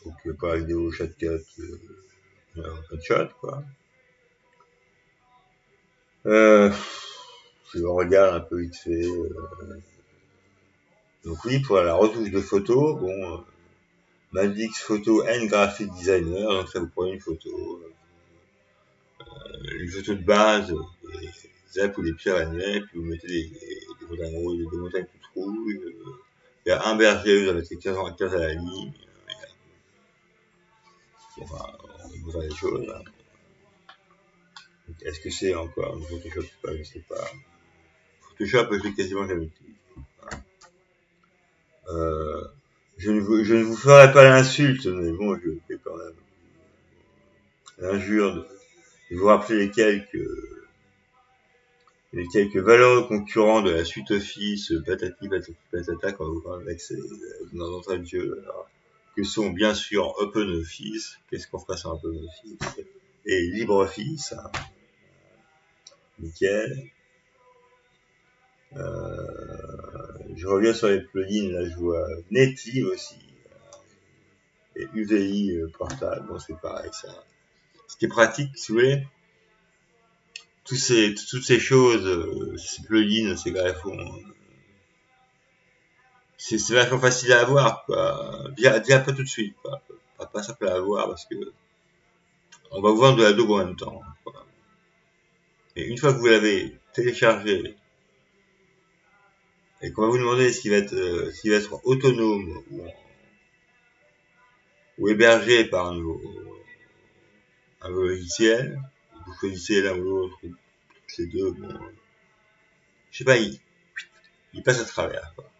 Donc, pas la vidéo shotcut, pas de shot, quoi. Si on regarde un peu vite fait, donc oui, pour la retouche de photos, bon, Madix Photo and Graphic Designer, donc ça vous prenez une photo de base, des Alpes ou des Pyrénées, puis vous mettez des montagnes rouges, des montagnes toutes rouges, il y a un berger, vous en mettez 15 à la ligne, enfin, on peut faire des choses, hein. Est-ce que c'est encore un Photoshop, je sais pas. Photoshop, je l'ai quasiment jamais utilisé. Je ne vous ferai pas l'insulte, mais bon, je fais quand même l'injure de vous rappeler les quelques les quelques valeureux concurrents de la suite Office, patati patati patata, quand vous parlez d'accès dans notre Dieu, que sont bien sûr OpenOffice, qu'est-ce qu'on fera sur OpenOffice, et LibreOffice, hein, nickel. Je reviens sur les plugins, là je vois Native aussi, et UVI portable, bon c'est pareil ça. Ce qui est pratique, si vous voulez, toutes ces choses, ces plugins, ces greffons, c'est vachement facile à avoir, quoi. Bien pas tout de suite, quoi. Pas simple à avoir parce que on va vous vendre de la daube en même temps, quoi. Et une fois que vous l'avez téléchargé et qu'on va vous demander s'il va être autonome ou hébergé par un logiciel, vous choisissez l'un ou l'autre, ou toutes les deux, bon, je sais pas, il passe à travers, quoi.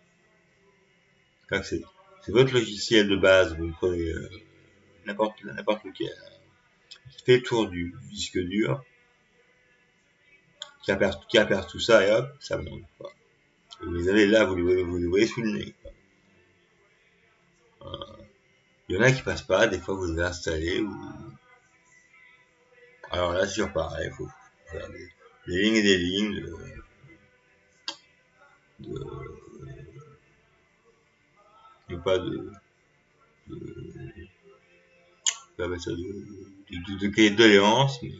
C'est votre logiciel de base, vous prenez n'importe lequel, qui fait le tour du disque dur, qui aperce tout ça et hop, ça monte, quoi. Vous les avez là, vous les voyez sous le nez, quoi. Il y en a qui passent pas, des fois vous les installez ou... Alors là, c'est toujours pareil, il faut faire des lignes et des lignes pas de cahier de doléances, mais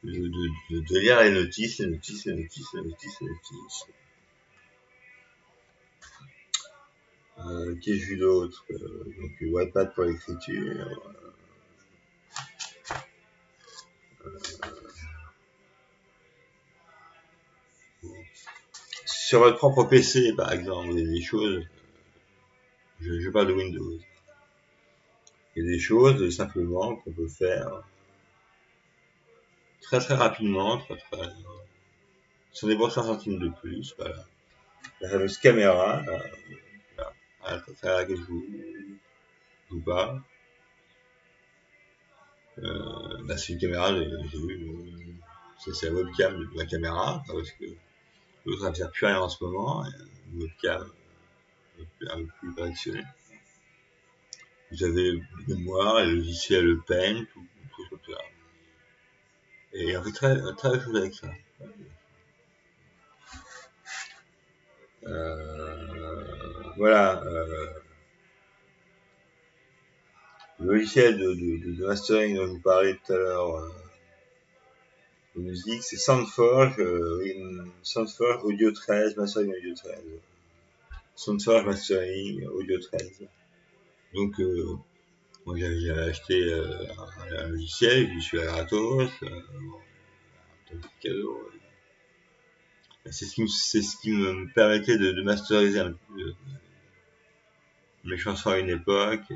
de lire les notices. Qu'ai-je vu d'autre? Donc Wattpad pour l'écriture. Sur votre propre PC, par exemple, il y a des choses, je parle de Windows, il y a des choses simplement qu'on peut faire très très rapidement, sans débourser 5 centimes de plus, voilà. La fameuse caméra, à laquelle je vous parle, c'est une caméra, j'ai vu, c'est la webcam de la caméra, parce que l'autre ne sert plus rien en ce moment, une webcam un peu plus perfectionnée. Vous avez le mémoire, le logiciel, le Paint, tout ça. Et on fait très belle chose avec ça. Voilà. Le logiciel de mastering dont je vous parlais tout à l'heure, de musique, c'est Soundforge, Soundforge Audio 13, Mastering Audio 13. Soundforge Mastering Audio 13. Donc, moi j'avais acheté un logiciel, je suis à gratos, un petit cadeau. C'est ce qui me permettait de masteriser un peu mes chansons à une époque.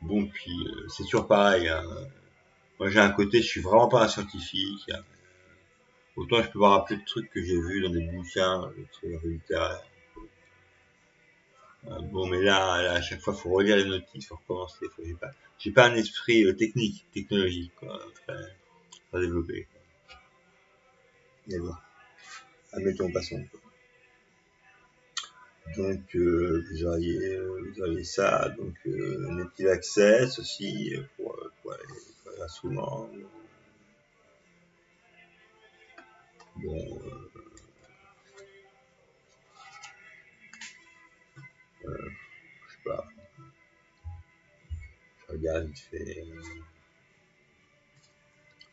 Bon, puis c'est toujours pareil, hein. Moi j'ai un côté, je suis vraiment pas un scientifique, hein. Autant je peux me rappeler de trucs que j'ai vus dans des bouquins, des trucs littéraires. Bon, mais là, à chaque fois, faut relire les notices, faut recommencer. J'ai pas un esprit technologique, quoi, très développé. Mais bon, admettons, passons. Donc, vous auriez ça, donc Native Access aussi pour les instruments. Bon, je sais pas, je regarde vite fait.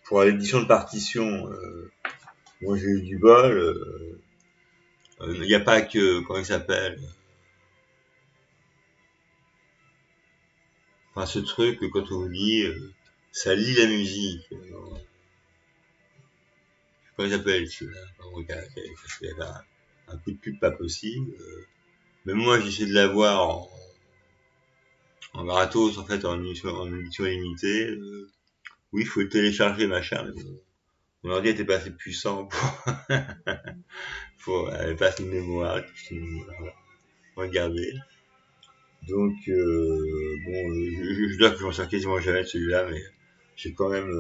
Pour l'édition de partition, moi j'ai eu du bol. Il n'y a pas que, comment il s'appelle, enfin ce truc que quand on vous dit, ça lit la musique. Comment il s'appelle celui-là? Regarde, il y a un coup de pub pas possible. Mais moi j'essaie de l'avoir en gratos, en fait, en édition limitée. Oui, il faut le télécharger, machin. Mais mon ordi était pas assez puissant pour elle avait pas assez de mémoire, voilà. Regarder. Donc, bon, je dois que j'en sers quasiment jamais de celui-là, mais j'ai quand même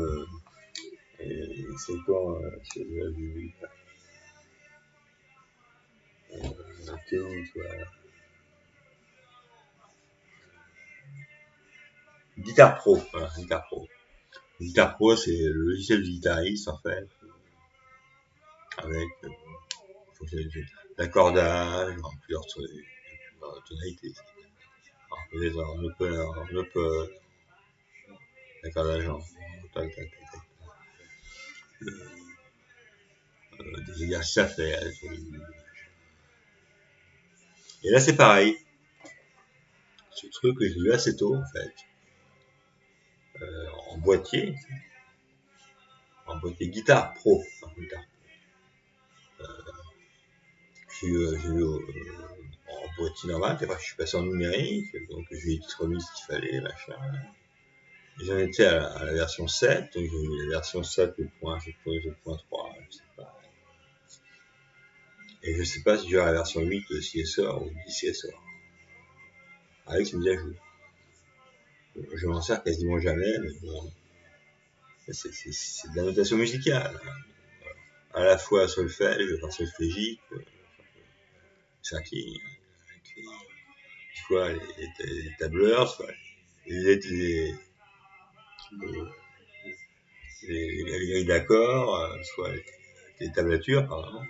Et c'est quand tu as vu t'es où, toi? Guitare Pro, voilà, Guitare Pro. Guitare Pro, c'est le logiciel du guitariste, en fait, avec l'accordage, en plusieurs tonalités. Alors, peut-être en up, l'accordage en tac, tac, tac, tac. Des exercices à faire. Et là, c'est pareil. Ce truc que j'ai vu assez tôt, en fait, en boîtier Guitare Pro. Guitare. J'ai eu en boîtier normal, après je suis passé en numérique, donc je lui ai remis ce qu'il fallait, machin. Et j'en étais à la version 7, donc j'ai eu la version 7.3, je sais pas. Et je sais pas si j'aurai la version 8 si elle sort ou 10 si elle sort. Avec une mise à jour. Je m'en sers quasiment jamais, mais bon, c'est de la notation musicale. À la fois solfège, par solfégique, syncline, soit les tableurs, soit les grilles d'accords, soit les tablatures, pardon.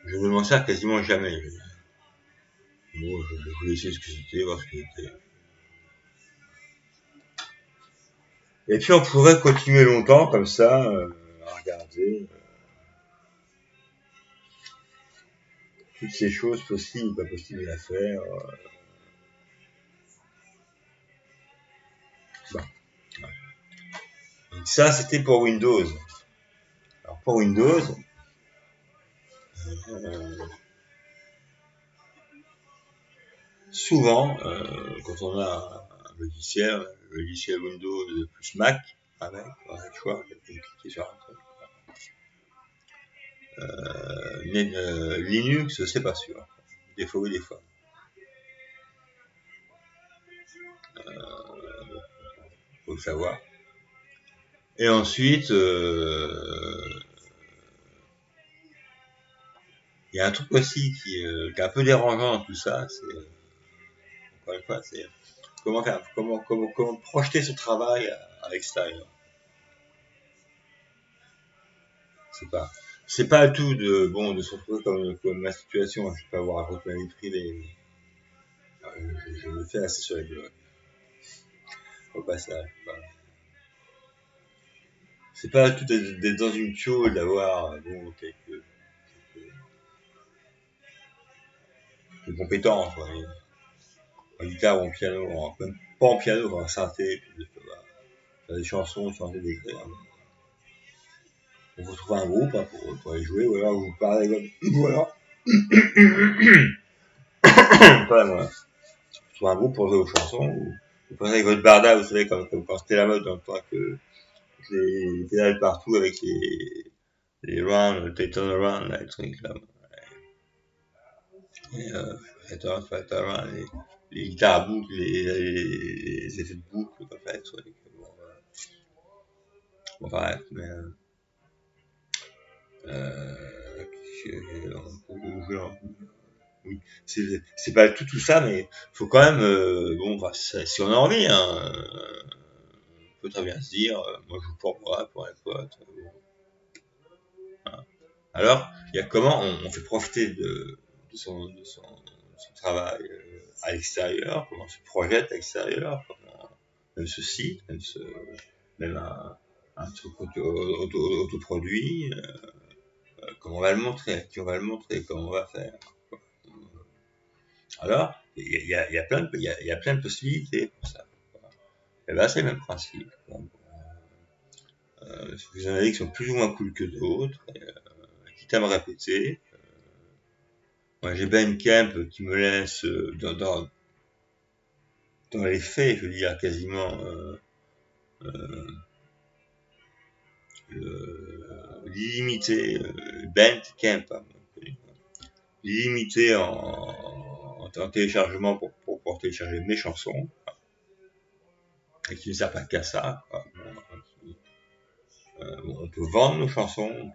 Je ne m'en sers quasiment jamais. Bon, je voulais essayer ce que c'était, voir ce que c'était. Et puis on pourrait continuer longtemps comme ça, à regarder toutes ces choses possibles ou pas possibles à faire. Bon. Donc ça, c'était pour Windows. Alors pour Windows, souvent, quand on a un logiciel Windows plus Mac, avec, on a le choix, on peut cliquer sur un truc. Linux, c'est pas sûr. Des fois oui, des fois. Faut le savoir. Et ensuite, il y a un truc aussi qui est un peu dérangeant dans tout ça, c'est encore une fois, c'est comment projeter ce travail à l'extérieur. C'est pas tout de se retrouver comme ma situation. Je peux avoir raconté ma vie privée. Je le fais assez sur les blogs. Au passage. C'est pas tout d'être dans une piole, d'avoir quelques compétences, quoi. En guitare ou en piano, même pas en piano, en synthé, puis de faire des chansons, chanter des grès. On vous trouve un groupe pour aller jouer, ou alors vous parlez comme. Ou alors. Pas moi. Vous trouvez un groupe pour jouer aux chansons, ou vous passez avec votre barda, vous savez, comme quand c'était la mode dans le temps que les pédales partout avec les rounds, les turn around, là, les trucs là. Et, fait around, les guitares à boucle, les effets de boucle, comme ça, les trucs. Bon, bref, mais oui, c'est pas tout ça, mais faut quand même, si on a envie, hein, on peut très bien se dire, moi je joue pour moi, pour un pote. Hein. Alors, il y a comment on fait profiter de son travail à l'extérieur, comment on se projette à l'extérieur, comment même se cite, même un truc autoproduit, comment on va le montrer, à qui on va le montrer, comment on va faire. Alors, il y a plein de possibilités pour ça. Et ben, c'est le même principe. Donc, vous en avez qui sont plus ou moins cool que d'autres, quitte à me répéter. Moi, j'ai Bandcamp qui me laisse dans les faits, je veux dire, quasiment l'illimité, Bandcamp, hein, l'illimité en téléchargement pour télécharger mes chansons, et qui ne sert pas qu'à ça, quoi. Bon, on peut vendre nos chansons, on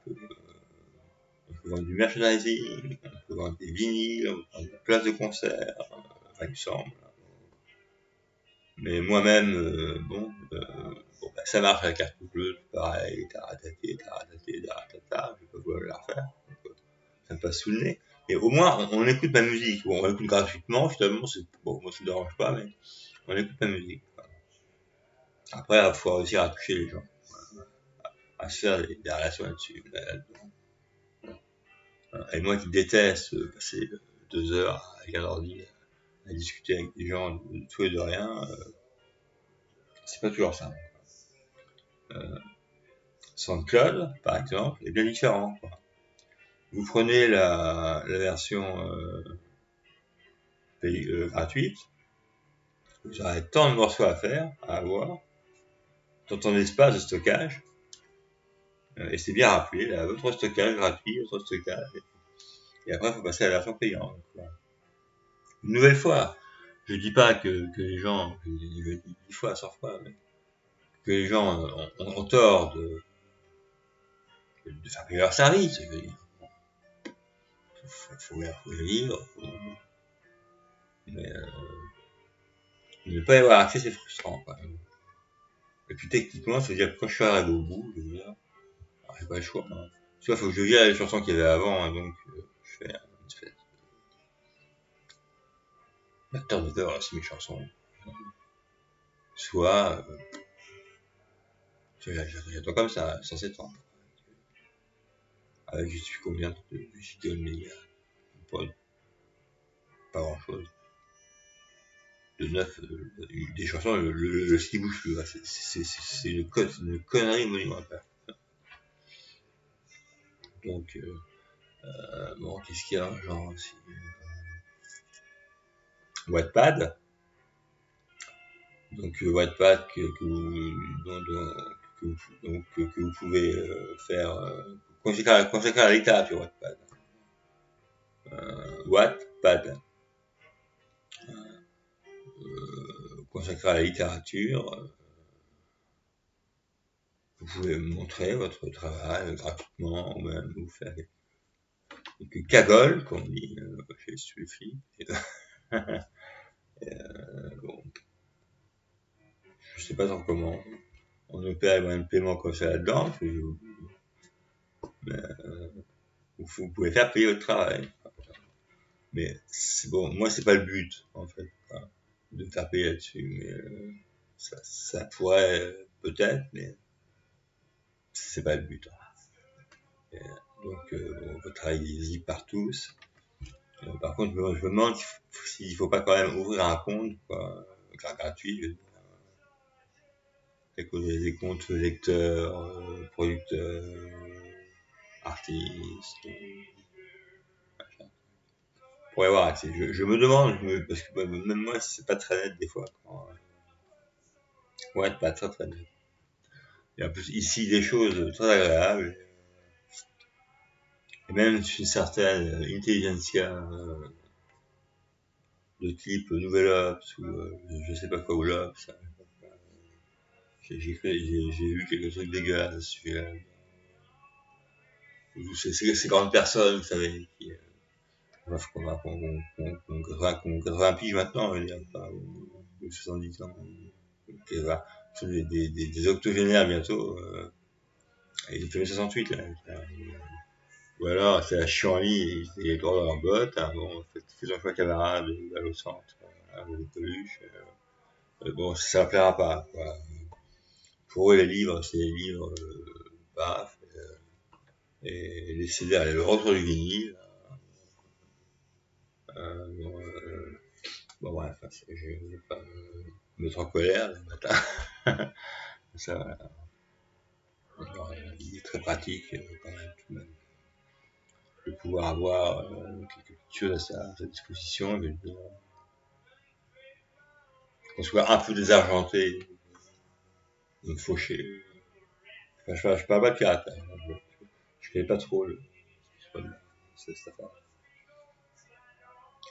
peut vendre du merchandising, on peut vendre des vinyles, on peut vendre des places de concert, il me semble. Mais moi-même, ça marche à la carte bleue, pareil, taratatata, je peux pas la refaire. Donc, ça me passe sous le nez. Et au moins, on écoute ma musique. Bon, on l'écoute gratuitement, finalement, moi ça me dérange pas, mais on écoute ma musique. Après, il faut réussir à toucher les gens, à se faire des relations là-dessus. Et moi qui déteste passer 2 heures avec un ordi à discuter avec des gens de tout et de rien, c'est pas toujours simple. SoundCloud, par exemple, est bien différent. Vous prenez la version gratuite, vous aurez tant de morceaux à faire, à avoir, tant d'espace de stockage, et c'est bien rappelé, là, votre stockage gratuit, votre stockage, et après il faut passer à la version payante. Une nouvelle fois, je dis pas que les gens, je dis 10 fois, 100 fois, mais que les gens ont tort de faire payer leur service, je veux dire. Faut les vivre, mais ne pas y avoir accès, c'est frustrant, quand même. Et puis techniquement, ça veut dire que quand je suis arrivé au bout, je veux dire, j'ai pas le choix. Soit il faut que je vire les chansons qu'il y avait avant, hein, donc je fais une espèce d'alternateur là, sur mes chansons. Soit j'attends comme ça, sans s'étendre. Avec je sais combien de giga méga, pas grand chose. De neuf, des chansons, le ski bouge plus, c'est une connerie monumentale. Donc, bon, qu'est-ce qu'il y a, genre aussi Wattpad. Donc Wattpad que vous pouvez faire consacrer à la littérature Wattpad. Wattpad consacré à la littérature. Vous pouvez montrer votre travail gratuitement ou même vous faire quelques cagoles, comme on dit chez Sufi. Bon, je sais pas trop comment on opère les moyens de paiement comme ça là-dedans, mais vous pouvez faire payer votre travail. Mais c'est bon, moi c'est pas le but en fait, de faire payer là-dessus, mais ça pourrait peut-être, mais c'est pas le but. Et donc votre travail est visible par tous. Par contre, je me demande s'il faut pas quand même ouvrir un compte, gratuit, des comptes lecteurs, producteurs, artistes, pour y avoir accès. Je me demande, parce que même moi, c'est pas très net des fois. Ouais, pas très très net. Il y a en plus ici des choses très agréables, et même une certaine intelligentsia de type Nouvel Ops ou je sais pas quoi ou l'Ops. J'ai vu quelques trucs dégueulasses. Ces grandes personnes, vous savez, qui qu'on 80 piges maintenant, il y a pas, ou 70 ans, sont des octogénaires bientôt, et ils ont fait 68 là. Ou alors c'est la chienlit, et ils étaient droit dans leur botte, hein, bon, faisons choix camarades, aller au centre, avec des peluches, bon, ça ne plaira pas, quoi. Pour eux, les livres, c'est les livres, paf, et les CD, le retour du vinyle, bon bref, je vais pas me mettre en colère le matin. Ça, il est très pratique quand même, tout de même, de pouvoir avoir quelques petites choses à sa disposition, qu'on soit un peu désargenté, donc fauché. Enfin, je parle pas de pirate, hein, je connais pas trop cette affaire.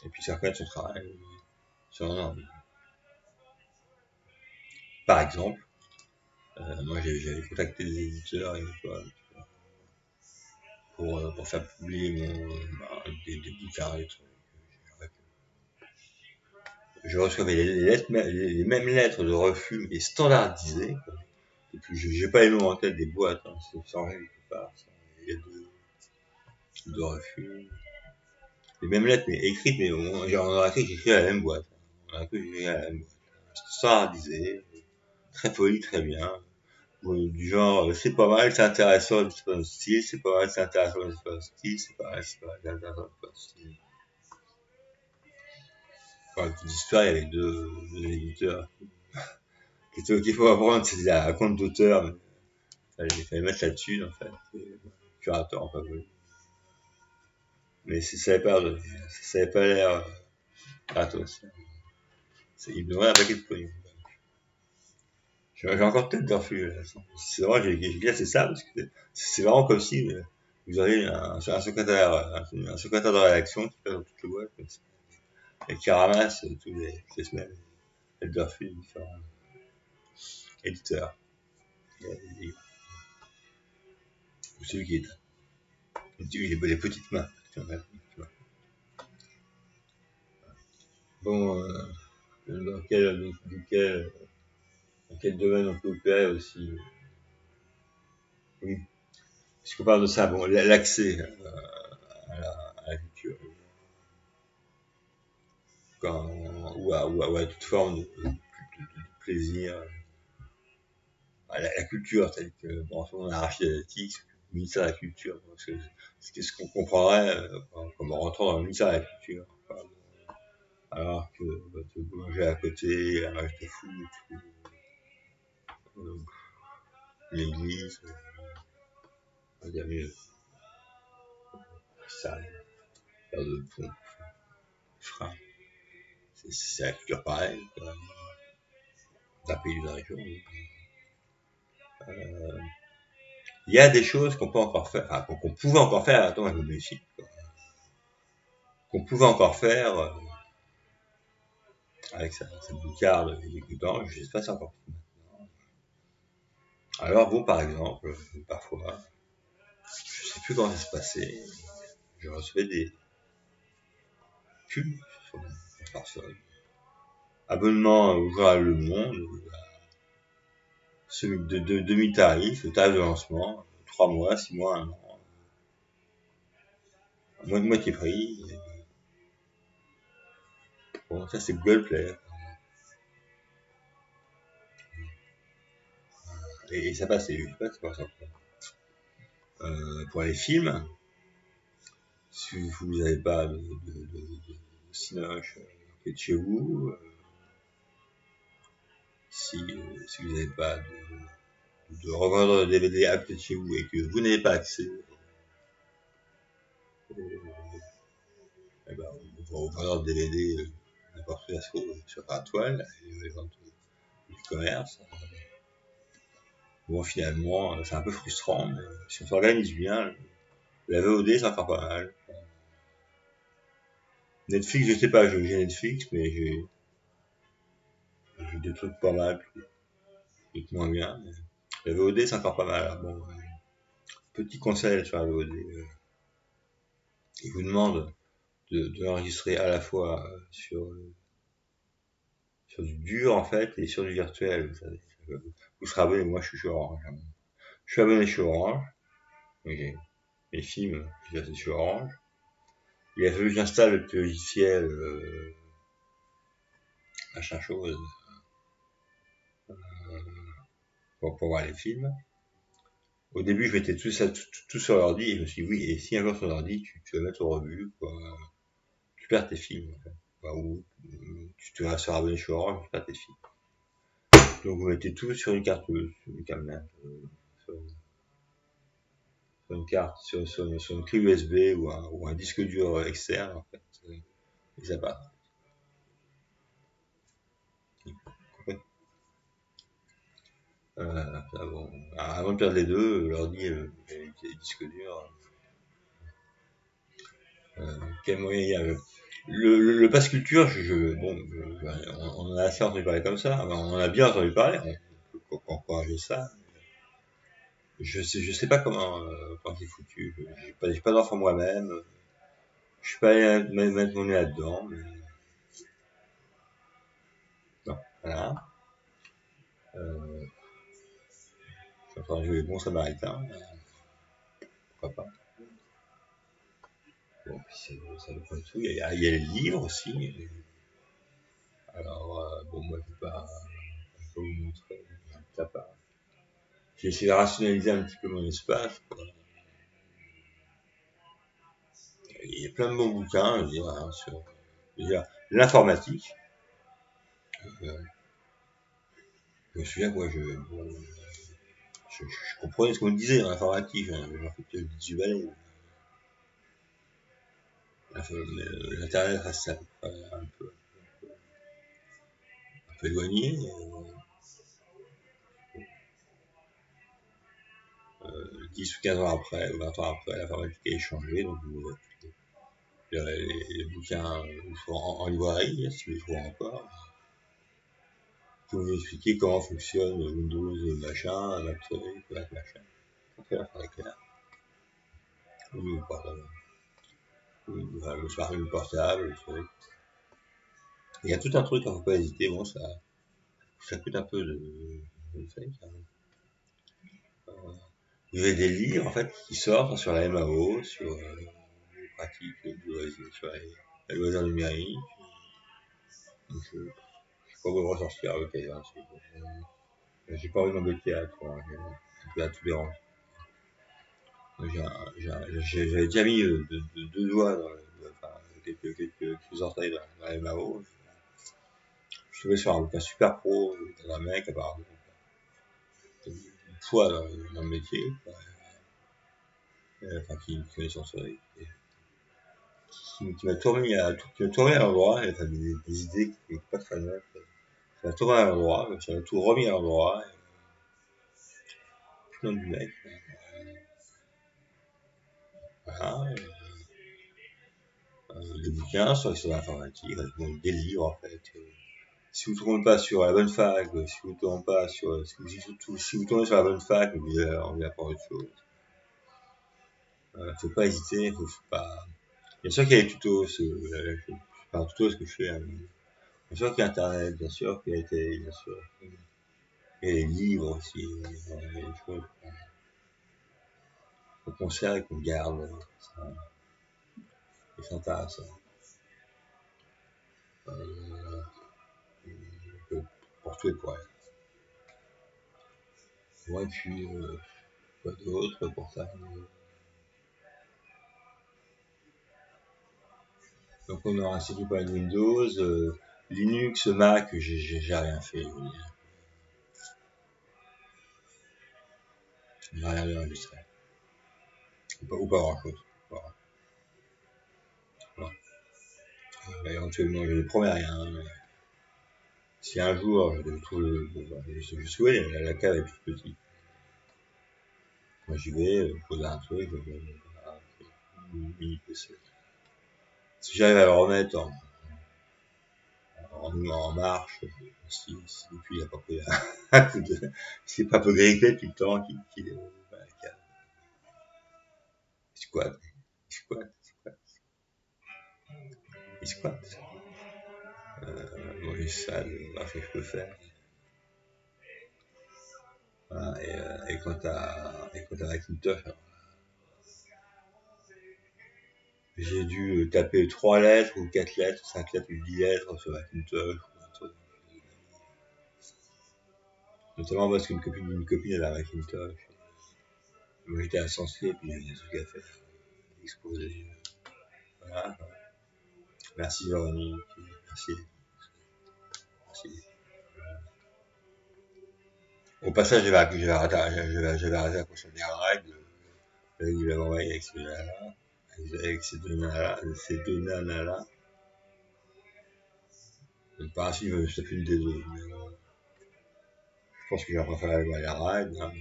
Et puis ça reconnaître son travail, sur un an. Par exemple, Moi, j'avais contacté des éditeurs pour faire publier des bouquins, des trucs. Je recevais les lettres, les mêmes lettres de refus, mais standardisées. Et puis, j'ai pas les noms en tête des boîtes, hein, c'est sans rien quelque part. Il y a de refus. Les mêmes lettres, mais écrites, mais on a écrit que j'écris à la même boîte. On a écrit que j'écris à la même boîte. Standardisé, très poli, très bien. Du genre, c'est pas mal, c'est intéressant, c'est pas un style, c'est pas mal, c'est intéressant, c'est pas un style, c'est pas mal, c'est pas mal, c'est intéressant, c'est pas un style. Enfin, une petite histoire avec deux éditeurs qu'il faut apprendre, c'est la compte d'auteur, mais il fallait mettre là-dessus, en fait. Curateur, enfin, oui. Mais ça avait pas l'air gratos. Il me demandait un paquet de pognon. J'ai encore tête de refus. C'est vrai, j'ai classé ça parce que c'est vraiment comme si vous auriez un secrétaire, un secrétaire de rédaction qui passe dans toutes les boîtes comme ça, et qui ramasse toutes les semaines les de refus de différents éditeurs. Ou celui qui est les petites mains. Bon, dans quel domaine on peut opérer aussi? Oui, puisqu'on parle de ça, bon, l'accès à la culture, ou à toute forme de plaisir, à la culture, telle que, bon, on a arraché la TIC, le ministère de la Culture, c'est ce qu'on comprendrait comme en rentrant dans le ministère de la Culture. Enfin, alors que te bouger à côté, un match de foot, l'église, on va dire mieux, ça, faire de pompe, frein. C'est la culture pareille, d'un pays ou d'une région. Il y a des choses qu'on peut encore faire, enfin, qu'on pouvait encore faire, attends, je me méfie, qu'on pouvait encore faire avec sa boucarde et l'écoutant, je sais pas si encore. Alors bon, par exemple, parfois, je sais plus comment ça se passait, je recevais des pubs sur mon smartphone. Abonnement au journal Le Monde, celui de demi-tarif, le tarif de lancement, 3 mois, 6 mois, 1 an, moitié prix. Bon, ça c'est Google Play. Et ça passait, je sais pas c'est quoi ça. Pour les films, si vous n'avez pas de Cinoche qui est de chez vous, si vous n'avez pas de revendeur de DVD à côté de chez vous et que vous n'avez pas accès au revendeur de DVD n'importe où sur la toile, les ventes du commerce, bon finalement c'est un peu frustrant, mais si on s'organise bien, la VOD c'est encore pas mal. Netflix, je sais pas, j'ai Netflix, mais j'ai des trucs pas mal, d'autres moins bien. Mais la VOD c'est encore pas mal. Bon, petit conseil sur la VOD, ils vous demandent de l'enregistrer à la fois sur du dur en fait et sur du virtuel. Vous savez. Vous serez abonné, moi je suis sur Orange. Je suis abonné sur Orange, j'ai mes films, c'est sur Orange. Il a fallu que j'installe le logiciel machin chose pour voir les films. Au début, je mettais tout ça tout sur l'ordi et je me suis dit oui, et si un jour sur l'ordi, tu vas mettre au rebut, quoi, tu perds tes films. En fait. Enfin, ou tu te restes abonné sur Orange, tu perds tes films. Donc vous mettez tout sur une carte, sur une carte, sur une carte, sur une clé USB ou un disque dur externe, en fait. Et ça part. Bon, avant de perdre les deux, l'ordi et les disques durs, quel moyen il y a le passe culture, bon, on en a assez entendu parler comme ça, on en a bien entendu parler, encourager ça. Je sais pas comment c'est foutu. J'ai pas d'enfant moi-même. Je suis pas allé mettre mon nez là-dedans, mais non, voilà. Euh, je suis en train de jouer les bons samaritains, pourquoi pas. Bon, puis ça dépend de tout. Il y a les livres aussi. Alors, bon, moi, je vais pas vous montrer ça part. J'ai essayé de rationaliser un petit peu mon espace, quoi. Il y a plein de bons bouquins, je veux dire, hein, sur l'informatique. Je me souviens, moi, je comprenais ce qu'on me disait dans l'informatique, hein, j'en fais que 18 balais. L'Internet reste un peu éloigné. 10 ou 15 ans après, ou 20 ans après, l'informatique a échangé, donc les bouquins sont en librairie, hein, si vous les trouvez encore, qui vont vous expliquer comment fonctionne Windows, machin, Mac, machin. Très clair. Oui, pardon. Le smartphone portable, le truc. Il y a tout un truc, il ne faut pas hésiter, bon, ça coûte un peu de fake, hein. Il y avait des livres, en fait, qui sortent sur la MAO, sur les pratiques du loisir, sur les loisirs numériques. Donc, je ne sais pas où ressortir à l'occasion. J'ai pas envie d'embêter à trop, hein, à tout déranger. J'avais déjà mis deux doigts enfin, quelques orteils dans la MAO. Je suis tombé sur un bouquin super pro d'un mec, apparemment, une fois dans le métier, quoi. Enfin, qui connaît son truc, qui m'a tourné à l'endroit, enfin, des idées qui n'étaient pas très nettes. Ça m'a tourné à l'endroit, ça m'a tout remis à l'endroit, tout le nom du mec. Voilà, des bouquins sur l'informatique, donc des livres en fait. Si vous ne tombez pas sur la bonne fac, si vous tombez pas sur, si vous tombez sur la bonne fac, vous avez envie d'apprendre autre chose. Faut pas hésiter, faut pas. Bien sûr qu'il y a les tutos, enfin, tutos, ce que je fais. Hein. Bien sûr qu'il y a Internet, bien sûr qu'il y a été, bien sûr. Et les livres aussi, il y a des choses qu'on conserve et qu'on garde. C'est sympa, ça. Pour tout et pour rien. Moi, et puis, quoi d'autre pour ça. Donc on aura surtout pas de Windows, Linux, Mac, j'ai rien fait. J'ai rien enregistré. Ou pas grand chose. Voilà. Voilà. Éventuellement, je ne promets rien. Mais si un jour je trouve je souhaite, la cave est plus petite. Moi j'y vais, je pose un truc, mini PC. Si j'arrive à le remettre en marche, si depuis il n'a pas pris un coup de. C'est pas peu grippé tout le temps qu'il est. Voilà, il squatte, il squatte, il squatte. Bon, les salles, ce que je peux faire. Voilà, et quant à Macintosh, j'ai dû taper 3 lettres ou 4 lettres, 5 lettres ou 10 lettres sur Macintosh. Notamment parce qu'une copine elle a Macintosh. Moi j'étais insensé, puis j'avais des trucs à faire. Exposer. Voilà. Merci Véronique. Merci. Merci. Au passage, j'avais arrêté la prochaine règle. Il m'avait envoyé avec ces deux nanas-là. Par la suite, je fait une des deux. Mais, je pense que j'ai préféré aller voir les raids. Hein.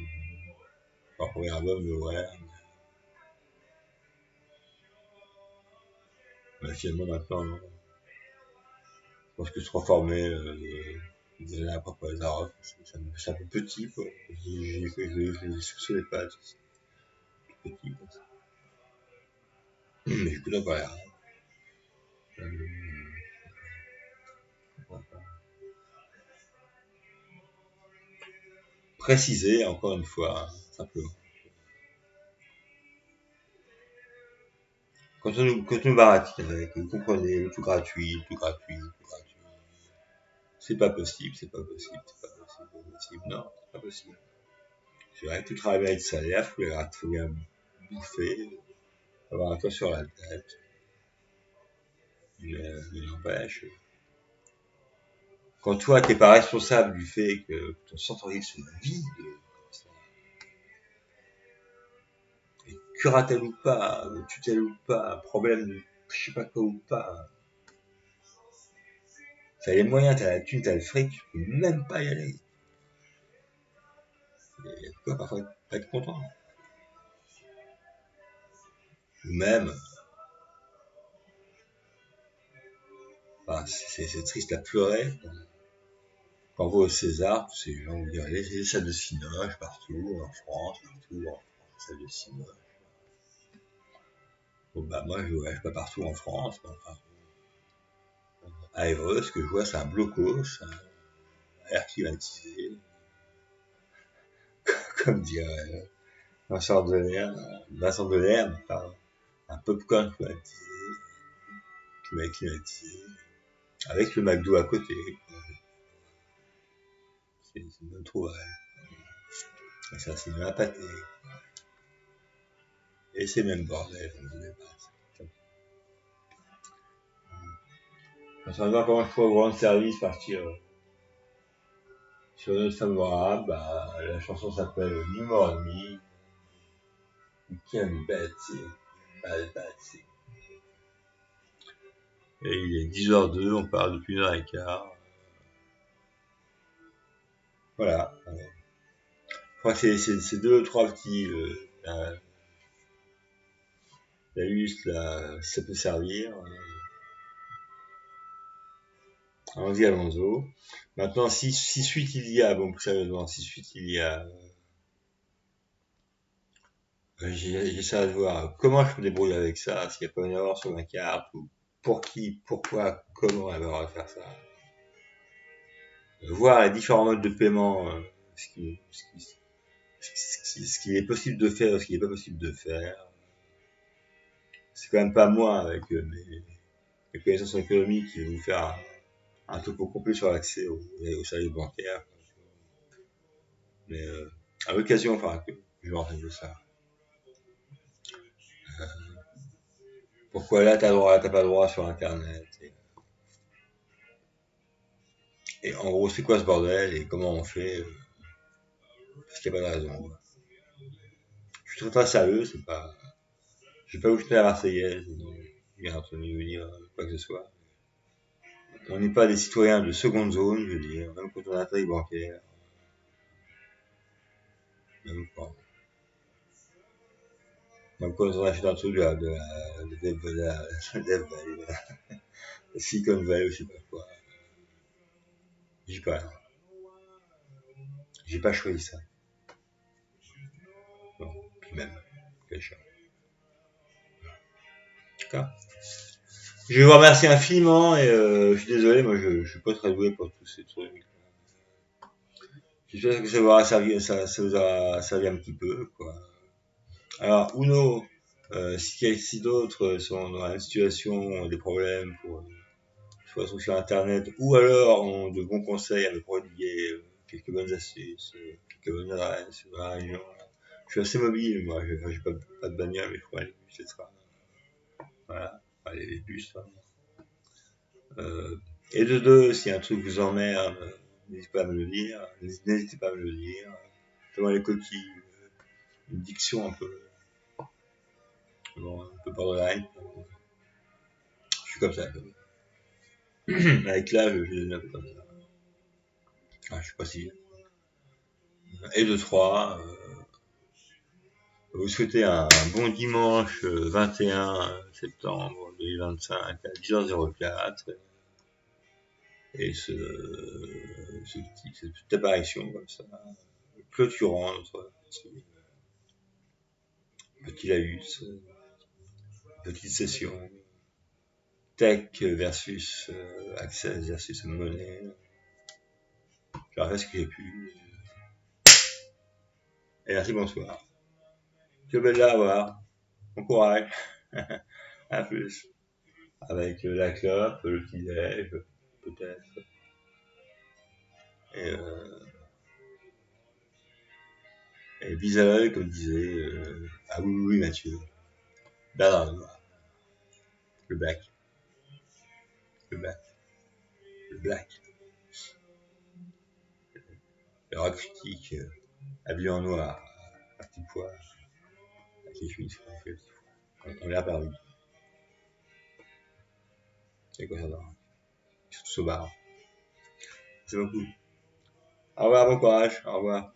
Pas le premier album, mais ouais. Mais finalement, maintenant, non. Je pense que se reformer, de la propre Azeroth. C'est un peu petit, quoi. Je les soupçonnais pas, tout petit, comme ça. Mais je connais pas l'air. Préciser, encore une fois, hein, simplement. Quand on nous baratine avec, vous comprenez, tout gratuit, tout gratuit, tout gratuit. C'est pas possible, c'est pas possible, c'est pas possible, c'est pas possible. Non, c'est pas possible. C'est vrai que tu travailles avec salaire, faut bien bouffer, avoir un toit sur la tête. Mais n'empêche, quand toi, t'es pas responsable du fait que ton centre-ville se vide, curatelle ou pas, tutelle ou pas, problème de je sais pas quoi ou pas, t'as les moyens, t'as la thune, t'as le fric, tu peux même pas y aller. Et quoi, parfois, pas être content. Ou même, enfin, c'est triste à pleurer. Quand on voit au César, tous ces gens, vous direz, les salles de cinoche partout, en France, partout, en France, salles de cinoche. Bon, bah, moi, je voyage pas partout en France, mais enfin, à Évreux, ce que je vois, c'est un blocos, un air climatisé, comme dirait Vincent Delerme, pardon, un popcorn climatisé, avec le McDo à côté. C'est une bonne trouvaille. Et ça, c'est de la pâté. Et c'est même bordel, on ne pas. Quand on va comment je pourrais vous rendre service, partir sur notre favorable, bah, la chanson s'appelle Ni mort ni qui a une bête, c'est. Et il est 10h02, on parle depuis 1h15. Voilà. Je crois que c'est deux ou trois petits, la luce, là, si ça peut servir. Allons-y, Alonso. Maintenant, si suite il y a, bon, sérieusement, si suite il y a, j'essaie de voir comment je me débrouille avec ça, s'il n'y a pas une erreur sur ma carte, ou pour qui, pourquoi, comment elle va faire ça. Voir les différents modes de paiement, ce qui est possible de faire et ce qui n'est pas possible de faire. C'est quand même pas moi, avec mes connaissances économiques, qui vais vous faire un topo complet sur l'accès aux services bancaires. Mais à l'occasion, enfin, je vais en de ça. Pourquoi là t'as pas droit sur internet et en gros c'est quoi ce bordel et comment on fait parce qu'il n'y a pas de raison. Je suis très sérieux, c'est pas. Je vais pas vous jeter la Marseillaise, bien entendu vous dire quoi que ce soit. On n'est pas des citoyens de seconde zone, je veux dire, même quand on a un travail bancaire. Même pas. Même quand on achète un truc de Dev Valley, Silicon Valley ou je sais pas quoi. J'y pas. J'ai pas choisi ça. Bon, puis même, quel chiant. D'accord. Je vous remercie infiniment et je suis désolé, moi je suis pas très doué pour tous ces trucs. J'espère que ça vous aura servi, ça vous aura servi un petit peu, quoi. Alors, Uno, si d'autres sont dans la même situation, ont des problèmes soit sur Internet, ou alors ont de bons conseils à me prodiguer, quelques bonnes astuces, quelques bonnes adresses dans la région. Je suis assez mobile, moi, j'ai pas de bagnole, mais je crois aller bus, etc. Voilà, allez, les bus, hein. Et de deux, si un truc vous emmerde, n'hésitez pas à me le dire, n'hésitez pas à me le dire. Notamment les coquilles, une diction un peu, bon, un peu borderline. Je suis comme ça. Avec l'âge, je deviens un peu comme ça. Ah, je suis pas si. Et de trois, vous souhaitez un bon dimanche 21 septembre 2025 à 10h04. Et cette apparition comme ça, clôturant notre petit laïus, petite session, tech versus access versus monnaie. J'ai fait ce que j'ai pu. Et merci, bonsoir. Je vais l'avoir. Bon courage. À plus. Avec la clope, le petit déj, peut-être. Et bise à l'œil, comme disait, ah oui, Mathieu. Bernard Lenoir. Le black. Le black. Le rock critique, habillé en noir, à petit pois, avec les chemises, on l'a perdu. C'est quoi ça, non? Ils sont tous au bar. C'est beaucoup. Au revoir, bon courage, au revoir.